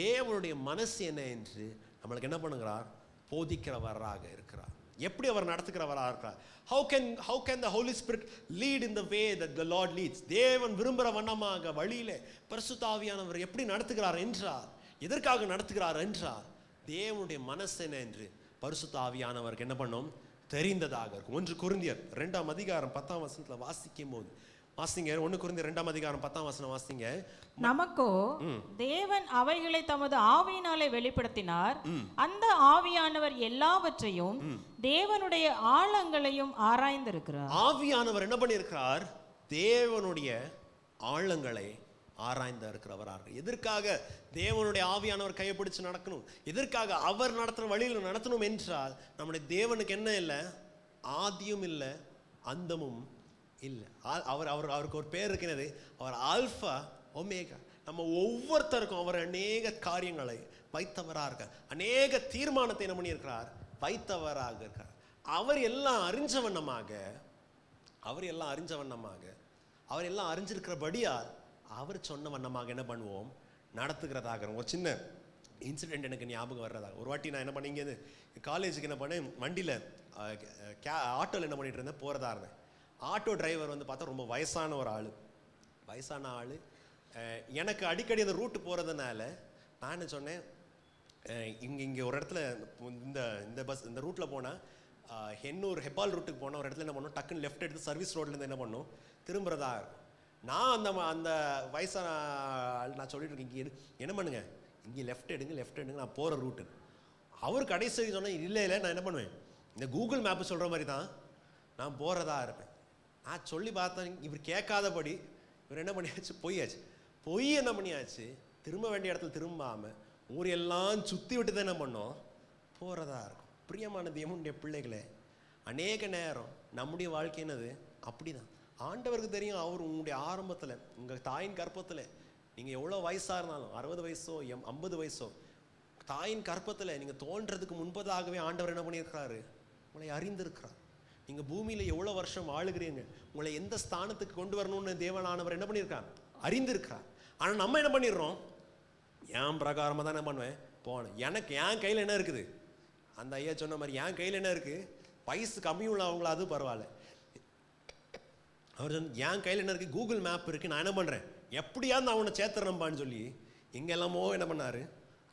தேவனுடைய மனசு என்ன என்று நம்மளுக்கு என்ன பண்ணுகிறார், போதிக்கிறவராக இருக்கிறார். எப்படி அவர் நடத்துகிறவராக இருக்கிறார். How can the Holy Spirit lead in the way that the Lord leads? தேவன் விரும்புகிற வண்ணமாக வழியிலே பரிசுத்த ஆவியானவர் எப்படி நடத்துகிறார் என்றால், எதற்காக நடத்துகிறார் என்றால் தேவனுடைய மனசு என்ன என்று பரிசுத்த ஆவியானவருக்கு என்ன பண்ணும், தெரிந்ததாக இருக்கும். 1 கொரிந்தியர் 2:10 வாசிக்கும் போது வாசிங்க, 1 கொரிந்தியர் 2:10 வாசிங்க. நமக்கோ தேவன் அவைகளை தமது ஆவியினாலே வெளிப்படுத்தினார். அந்த ஆவியானவர் எல்லாவற்றையும் தேவனுடைய ஆழங்களையும் ஆராய்ந்திருக்கிறார். ஆவியானவர் என்ன பண்ணியிருக்கிறார், தேவனுடைய ஆழங்களை ஆராய்ந்து இருக்கிறவராக. எதற்காக தேவனுடைய ஆவியானவர் கையை பிடிச்சு நடக்கணும், எதற்காக அவர் நடத்துற வழியில் நடத்தணும் என்றால், நம்முடைய தேவனுக்கு என்ன இல்லை, ஆதியும் இல்லை அந்தமும் இல்லை. அவருக்கு ஒரு பேர் இருக்கிறது, அவர் ஆல்பா ஒமேகா. நம்ம ஒவ்வொருத்தருக்கும் அவர் அநேக காரியங்களை வைத்தவராக இருக்கார், அநேக தீர்மானத்தை என்ன பண்ணியிருக்கிறார், வைத்தவராக இருக்கார். அவர் எல்லாம் அறிஞ்ச வண்ணமாக அவர் எல்லாம் அறிஞ்சிருக்கிறபடியால் அவர் சொன்ன வண்ணமாக என்ன பண்ணுவோம், நடத்துகிறதாக. ஒரு சின்ன இன்சிடெண்ட் எனக்கு ஞாபகம் வர்றதாக. ஒரு வாட்டி நான் என்ன பண்ணீங்க, காலேஜுக்கு என்ன பண்ணேன், வண்டியில் ஆட்டோவில் என்ன பண்ணிட்டு இருந்தேன், போகிறதா இருந்தேன். ஆட்டோ டிரைவர் வந்து பார்த்தா ரொம்ப வயசான ஒரு ஆள். எனக்கு அடிக்கடி அந்த ரூட்டு போகிறதுனால நான் என்ன சொன்னேன், இங்கே ஒரு இடத்துல இந்த ரூட்டில் போனால் ஹென்னூர் ஹெப்பால் ரூட்டுக்கு போனால் ஒரு இடத்துல என்ன பண்ணோம், டக்குன்னு லெஃப்ட் எடுத்து சர்வீஸ் ரோட்லேருந்து என்ன பண்ணோம், திரும்புறதா இருக்கும். நான் அந்த வயசான ஆள் நான் சொல்லிட்டு இருக்கேன், இங்கே என்ன பண்ணுங்க, இங்கே லெஃப்ட் எடுங்க நான் போகிற ரூட்டு. அவர் கடைசி சொன்னேன், இல்லை நான் என்ன பண்ணுவேன், இந்த கூகுள் மேப்பு சொல்கிற மாதிரி தான் நான் போகிறதா இருப்பேன். நான் சொல்லி பார்த்தேன், இவர் கேட்காதபடி இவர் என்ன பண்ணியாச்சு, பொய் என்ன பண்ணியாச்சு, திரும்ப வேண்டிய இடத்துல திரும்பாமல் ஊரெல்லாம் சுற்றி விட்டு தான் என்ன பண்ணோம், போகிறதா இருக்கும். பிரியமான தேவனுடைய பிள்ளைகளே, அநேக நேரம் நம்முடைய வாழ்க்கை என்னது அப்படி தான். ஆண்டவருக்கு தெரியும், அவர் உங்களுடைய ஆரம்பத்தில் உங்கள் தாயின் கர்ப்பத்தில் நீங்கள் எவ்வளோ வயசாக இருந்தாலும் 60 வயசோ 50 வயசோ தாயின் கர்ப்பத்தில் நீங்கள் தோன்றதுக்கு முன்பதாகவே ஆண்டவர் என்ன பண்ணியிருக்கிறாரு, உங்களை அறிந்திருக்கிறார். நீங்கள் பூமியில் எவ்வளோ வருஷம் வாழுகிறீங்க, உங்களை எந்த ஸ்தானத்துக்கு கொண்டு வரணும்னு தேவனானவர் என்ன பண்ணியிருக்கார், அறிந்திருக்கிறார். ஆனால் நம்ம என்ன பண்ணிடுறோம், என் பிரகாரமாக தான் என்ன பண்ணுவேன், போனேன். எனக்கு என் கையில் என்ன இருக்குது, அந்த ஐயா சொன்ன மாதிரி என் கையில் என்ன இருக்குது, வயசு கம்மி உள்ளவங்களா அது பரவாயில்ல. அவர் என் கையில் என்ன இருக்குது, கூகுள் மேப் இருக்குது, நான் என்ன பண்ணுறேன், எப்படியாவது நான் அவனை சேர்த்துறேன்பான்னு சொல்லி எங்கெல்லாமோ என்ன பண்ணார்,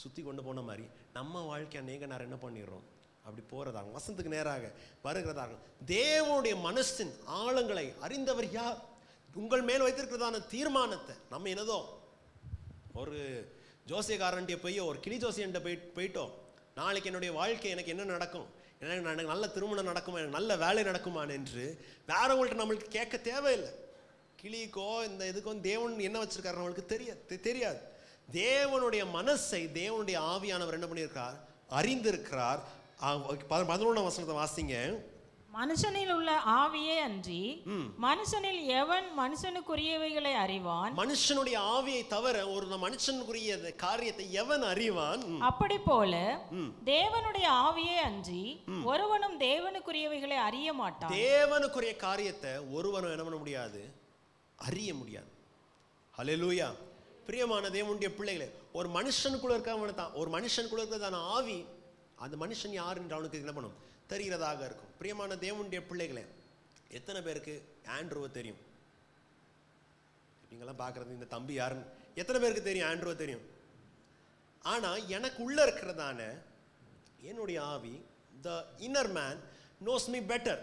சுற்றி கொண்டு போன மாதிரி நம்ம வாழ்க்கை அநேக நேரம் என்ன பண்ணிடுறோம், அப்படி போகிறதாங்க, வசனத்துக்கு நேராக வருகிறதாக. தேவனுடைய மனசின் ஆழங்களை அறிந்தவர் யார்? உங்கள் மேல் வைத்திருக்கிறதான தீர்மானத்தை நம்ம என்னதோ ஒரு ஜோசியக்காரன்ட்டே போய் ஒரு கிளி ஜோசியன்ட்ட போயிட்டோம், நாளைக்கு என்னுடைய வாழ்க்கை எனக்கு என்ன நடக்கும், எனக்கு நல்ல திருமணம் நடக்குமா, எனக்கு நல்ல வேலை நடக்குமான்னு என்று வேறவங்கள்ட்ட நம்மளுக்கு கேட்க தேவையில்லை. கிளிக்கோ இந்த இதுக்கும் தேவன் என்ன வச்சிருக்காரு நம்மளுக்கு தெரியாது. தேவனுடைய மனசை தேவனுடைய ஆவியானவர் என்ன பண்ணியிருக்கார், அறிந்திருக்கிறார். 11ஆம் வசனத்தை வாசிங்க. மனுஷனில் உள்ள ஆவியே அன்றி மனுஷனில் எவன் மனுஷனுக்குரியவைகளை அறிவான்? மனுஷனுடைய ஆவியை தவிர ஒரு மனுஷனுக்குரிய காரியத்தை எவன் அறிவான்? அப்படி போல தேவனுடைய ஆவியே அன்றி ஒருவனும் தேவனுக்குரியவைகளை அறிய மாட்டான். தேவனுக்குரிய காரியத்தை ஒருவனும் என்ன பண்ண முடியாது, அறிய முடியாது. ஹல்லேலூயா. பிரியமான தேவனுடைய பிள்ளைகளே, ஒரு மனுஷனுக்குள்ள இருக்கவன் தான், ஒரு மனுஷனுக்குள்ள இருக்கிறதான ஆவி, அந்த மனுஷன் யார் என்று அவனுக்கு என்ன பண்ணும், தெரிகிறதாக இருக்கும். பிரியமான தேவனுடைய பிள்ளைகளே, எத்தனை பேருக்கு ஆண்ட்ரூவை தெரியும்? நீங்களாம் பார்க்குறது இந்த தம்பி யாருன்னு எத்தனை பேருக்கு தெரியும்? ஆண்ட்ரூவை தெரியும். ஆனால் எனக்கு உள்ள இருக்கிறதான என்னுடைய ஆவி, the inner man nose me better.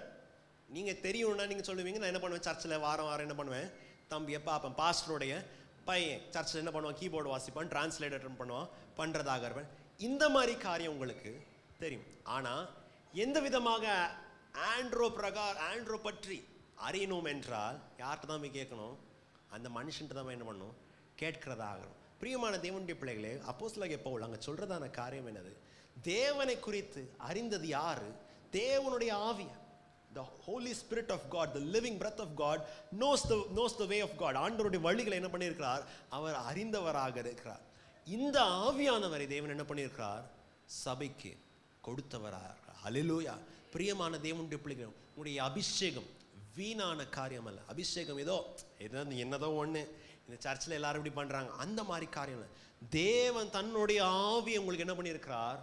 நீங்கள் தெரியும்னா நீங்கள் சொல்லுவீங்க, நான் என்ன பண்ணுவேன், சர்ச்சில் வாரம் என்ன பண்ணுவேன், தம்பியை பார்ப்பேன், பாஸ்டருடைய பையன் சர்ச்சில் என்ன பண்ணுவான், கீபோர்டு வாசிப்பான், டிரான்ஸ்லேட்டர் பண்ணுவான், பண்ணுறதாக இருப்பேன். இந்த மாதிரி காரியம் உங்களுக்கு தெரியும். ஆனால் எந்த விதமாக ஆண்ட்ரோ பற்றி அறியணும் என்றால் யார்கிட்ட தான் போய் கேட்கணும், அந்த மனுஷன்ட்டு தான் என்ன பண்ணணும், கேட்கிறதாகணும். பிரியமான தேவனுடைய பிள்ளைகளே, அப்போஸ்தலனாகிய பவுல் அங்கே சொல்றதான காரியம் என்னது, தேவனை குறித்து அறிந்தது யாரு? தேவனுடைய ஆவியா. The Holy Spirit of God, the living breath of God knows the way of God. ஆண்டவருடைய வழிகளை என்ன பண்ணியிருக்கிறார், அவர் அறிந்தவராக இருக்கிறார். இந்த ஆவியானவரை தேவன் என்ன பண்ணியிருக்கிறார், சபைக்கு கொடுத்தவராக. ஹல்லேலூயா. பிரியமான தேவனுடைய பிள்ளைகள், உங்களுடைய அபிஷேகம் வீணான காரியம் அல்ல. அபிஷேகம் ஏதோ என்னதோ ஒன்று இந்த சர்ச்சில் எல்லாரும் இப்படி பண்ணுறாங்க, அந்த மாதிரி காரியம் இல்லை. தேவன் தன்னுடைய ஆவியை உங்களுக்கு என்ன பண்ணியிருக்கிறார்,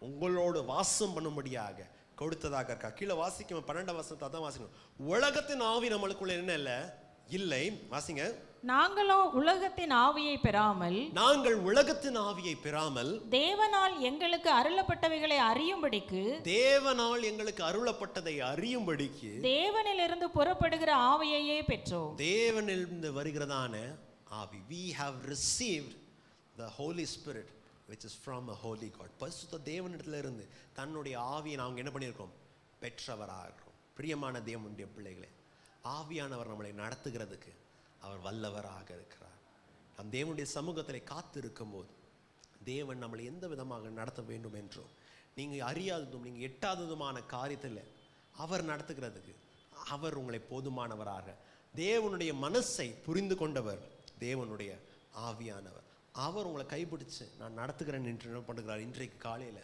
உங்களோடு வாசம் பண்ணும்படியாக கொடுத்ததாக இருக்கா. கீழே வாசிக்கும் 12ஆம் வசனத்தை தான் வாசிக்கணும். உலகத்தின் ஆவி நம்மளுக்குள்ள என்ன இல்லை, வாசிங்க. நாங்கள் உலகத்தின் ஆவியை பெறாமல் தேவனால் எங்களுக்கு அருளப்பட்டவைகளை அறியும்படிக்கு தேவனிலிருந்து புறப்படுகிற ஆவியையே பெற்றோம். தேவனிலிருந்து வருகிறதான ஆவி. We have received the Holy Spirit which is from a holy God. பரிசுத்த தேவனிடத்துல இருந்து தன்னுடைய ஆவியை நாங்கள் என்ன பண்ணியிருக்கோம், பெற்றவராக இருக்கிறோம். பிரியமான தேவனுடைய பிள்ளைகளே, ஆவியானவர் நம்மளை நடத்துகிறதுக்கு அவர் வல்லவராக இருக்கிறார். நம் தேவனுடைய சமூகத்தில் காத்து இருக்கும் போது தேவன் நம்மளை எந்த விதமாக நடத்த வேண்டும் என்றோ, நீங்கள் அறியாததும் நீங்கள் எட்டாததுமான காரியத்தில் அவர் நடத்துகிறதுக்கு அவர் உங்களை போதுமானவராக, தேவனுடைய மனசை புரிந்து கொண்டவர் தேவனுடைய ஆவியானவர். அவர் உங்களை கைப்பிடிச்சு நான் நடத்துகிறேன் என்று என்ன பண்ணுகிறார், இன்றைக்கு காலையில்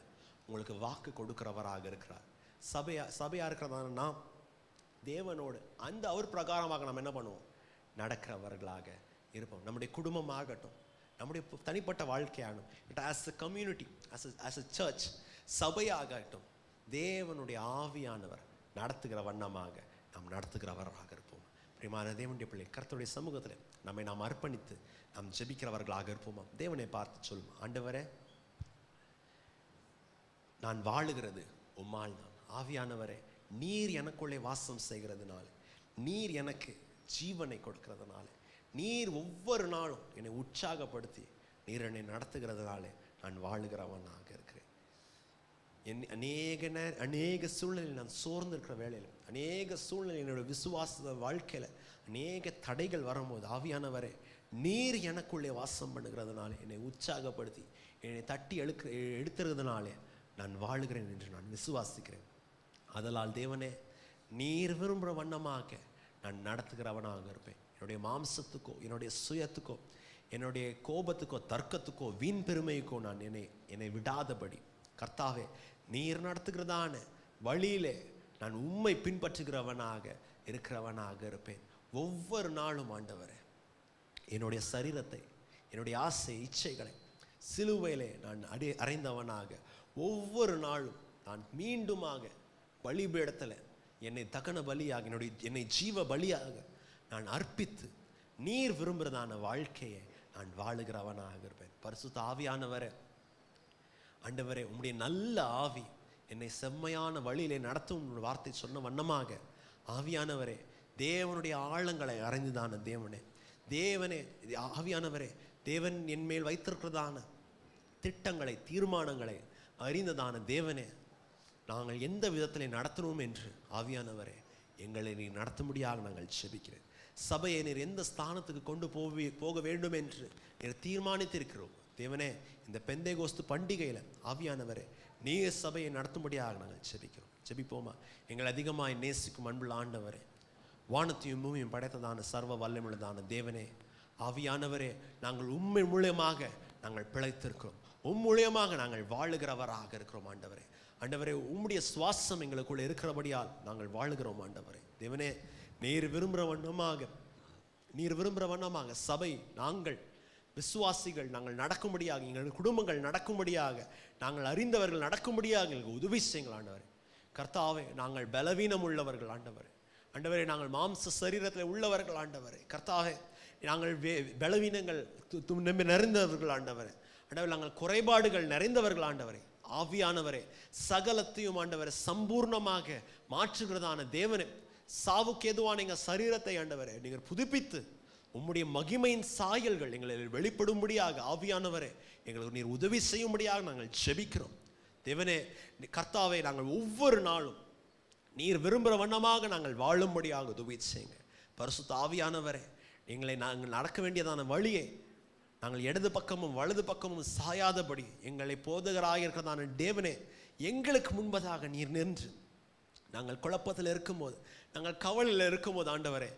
உங்களுக்கு வாக்கு கொடுக்கிறவராக இருக்கிறார். சபையாக இருக்கிறதான நாம் தேவனோடு அந்த அவர் பிரகாரமாக நம்ம என்ன பண்ணுவோம், நடக்கிறவர்களாக இருப்போம். நம்முடைய குடும்பமாகட்டும், நம்முடைய தனிப்பட்ட வாழ்க்கையாகட்டும், it as a community, as a church, சபையாகட்டும், தேவனுடைய ஆவியானவர் நடத்துகிற வண்ணமாக நாம் நடத்துகிறவராக இருப்போம். பிரியமான தேவனுடைய பிள்ளை, கர்த்தருடைய சமூகத்தில் நம்மை நாம் அர்ப்பணித்து நாம் ஜெபிக்கிறவர்களாக இருப்போமா? தேவனை பார்த்து சொல்லுமா, ஆண்டவரே, நான் வாழுகிறது உம்மால் தான். ஆவியானவரே, நீர் எனக்குள்ளே வாசம் செய்கிறதுனால, நீர் எனக்கு ஜீவனை கொடுக்கிறதுனால, நீர் ஒவ்வொரு நாளும் என்னை உற்சாகப்படுத்தி நீர் என்னை நடத்துகிறதுனால நான் வாழுகிறவனாக இருக்கிறேன். அநேக சூழ்நிலையில் நான் சோர்ந்து இருக்கிற வேளையில், அநேக சூழ்நிலை என்னோட விசுவாச வாழ்க்கையில் அநேக தடைகள் வரும்போது, ஆவியானவரே, நீர் எனக்குள்ளே வாசம் பண்ணுகிறதுனால, என்னை உற்சாகப்படுத்தி என்னை தட்டி எடுத்துறதுனாலே நான் வாழுகிறேன் என்று நான் விசுவாசிக்கிறேன். அதனால் தேவனே, நீர் விரும்புகிற வண்ணமாக நான் நடத்துகிறவனாக இருப்பேன். என்னுடைய மாம்சத்துக்கோ, என்னுடைய சுயத்துக்கோ, என்னுடைய கோபத்துக்கோ, தர்க்கத்துக்கோ, வீண் பெருமைக்கோ நான் என்னை விடாதபடி, கர்த்தாவே, நீர் நடத்துகிறதான வழியிலே நான் உம்மை பின்பற்றுகிறவனாக இருக்கிறவனாக இருப்பேன். ஒவ்வொரு நாளும் ஆண்டவரே, என்னுடைய சரீரத்தை, என்னுடைய ஆசை இச்சைகளை சிலுவையிலே நான் அறைந்தவனாக, ஒவ்வொரு நாளும் நான் மீண்டுமாக பலிபீடத்தில் என்னை தகன பலியாக, என்னை ஜீவ பலியாக நான் அர்ப்பித்து நீர் விரும்புகிறதான வாழ்க்கையை நான் வாழுகிறவனாக இருப்பேன். பரிசுத்த ஆவியானவரே, ஆண்டவரே, உம்முடைய நல்ல ஆவி என்னை செம்மையான வழியிலே நடத்தும் வார்த்தை சொன்ன வண்ணமாக, ஆவியானவரே, தேவனுடைய ஆழங்களை அறிந்துதான தேவனே, தேவனே, ஆவியானவரே, தேவன் என் மேல் வைத்திருக்கிறதான திட்டங்களை, தீர்மானங்களை அறிந்ததான தேவனே, நாங்கள் எந்த விதத்தில் நடத்தணும் என்று ஆவியானவரே எங்களை நீர் நடத்தும்படியாக நாங்கள் செபிக்கிறேன். சபையை நீர் எந்த ஸ்தானத்துக்கு கொண்டு போக வேண்டும் என்று நீர் தீர்மானித்திருக்கிறோம் தேவனே. இந்த பெந்தேகோஸ்து பண்டிகையில் ஆவியானவரே, நீர் சபையை நடத்தும்படியாக நாங்கள் செபிக்கிறோம். செபிப்போமா? எங்களை அதிகமாய் நேசிக்கும் அன்புள்ள ஆண்டவரே, வானத்தையும் பூமியும் படைத்ததான சர்வ வல்லமையுள்ளதான தேவனே, ஆவியானவரே, நாங்கள் உண்மை மூலியமாக நாங்கள் பிழைத்திருக்கிறோம், மூலியமாக நாங்கள் வாழுகிறவராக இருக்கிறோம். ஆண்டவரே, ஆண்டவரே, உம்முடைய சுவாசம் எங்களுக்குள்ள இருக்கிறபடியால் நாங்கள் வாழுகிறோம். ஆண்டவரே தேவனே, நீர் விரும்புகிற வண்ணமாக சபை, நாங்கள் விசுவாசிகள் நாங்கள் நடக்கும்படியாக, எங்கள் குடும்பங்கள் நடக்கும்படியாக, நாங்கள் அறிந்தவர்கள் நடக்கும்படியாக எங்களுக்கு உதவி செய்யுங்கள். ஆண்டவரே கர்த்தாவே, நாங்கள் பலவீனம் உள்ளவர்கள் ஆண்டவரே, ஆண்டவரே, நாங்கள் மாம்ச சரீரத்தில் உள்ளவர்கள் ஆண்டவரே, கர்த்தாவே, நாங்கள் பலவீனங்கள் நிறைந்தவர்கள் ஆண்டவரே, ஆண்டவரே, நாங்கள் குறைபாடுகள் நிறைந்தவர்கள் ஆண்டவரே. ஆவியானவரே, சகலத்தையும் ஆண்டவரே சம்பூர்ணமாக மாற்றுகிறதான தேவனே, சாவுக்கு ஏதுவான எங்கள் சரீரத்தை ஆண்டவரே நீங்கள் புதுப்பித்து உம்முடைய மகிமையின் சாயல்கள் எங்களை வெளிப்படும்படியாக, ஆவியானவரே, எங்களுக்கு நீர் உதவி செய்யும்படியாக நாங்கள் ஜெபிக்கிறோம். தேவனே, கர்த்தாவே, நாங்கள் ஒவ்வொரு நாளும் நீர் விரும்புகிற வண்ணமாக நாங்கள் வாழும்படியாக உதவி செய்யுங்க. பரிசுத்த ஆவியானவரே, நாங்கள் நடக்க வேண்டியதான வழியை நாங்கள் இடது பக்கமும் வலது பக்கமும் சாயாதபடி எங்களை போதகராக இருக்கிறதான தேவனே, எங்களுக்கு முன்பதாக நீர் நின்று, நாங்கள் குழப்பத்தில் இருக்கும்போது, நாங்கள் கவலையில் இருக்கும்போது ஆண்டவரே,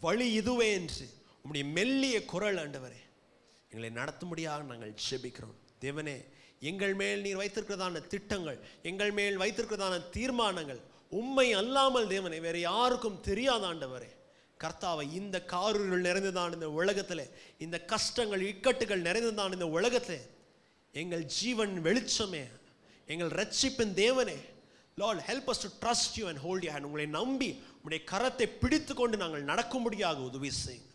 வழி இதுவே என்று உம்முடைய மெல்லிய குரல் ஆண்டவரே எங்களை நடத்தும்படியாக நாங்கள் ஜெபிக்கிறோம். தேவனே, எங்கள் மேல் நீர் வைத்திருக்கிறதான திட்டங்கள், எங்கள் மேல் வைத்திருக்கிறதான தீர்மானங்கள் உம்மை அல்லாமல் தேவனே வேறு யாருக்கும் தெரியாத ஆண்டவரே. கர்த்தாவை, இந்த காரூர்கள் நிறைந்துதான் இந்த உலகத்தில், இந்த கஷ்டங்கள் இக்கட்டுகள் நிறைந்துதான் இந்த உலகத்தில், எங்கள் ஜீவன் வெளிச்சமே, எங்கள் ரட்சிப்பின் தேவனே, Lord, help us to trust you and hold your hand. உங்களை நம்பி உங்களுடைய கரத்தை பிடித்து கொண்டு நாங்கள் நடக்கும்படியாக உதவி செய்யுங்க.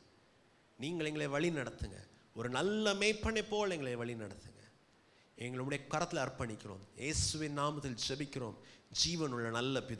நீங்கள் எங்களை வழி நடத்துங்க, ஒரு நல்ல மேய்ப்பனை போல் எங்களை வழி நடத்துங்க. எங்களுடைய கரத்தில் அர்ப்பணிக்கிறோம். இயேசுவின் நாமத்தில் ஜெபிக்கிறோம், ஜீவனுள்ள நல்ல பிதா.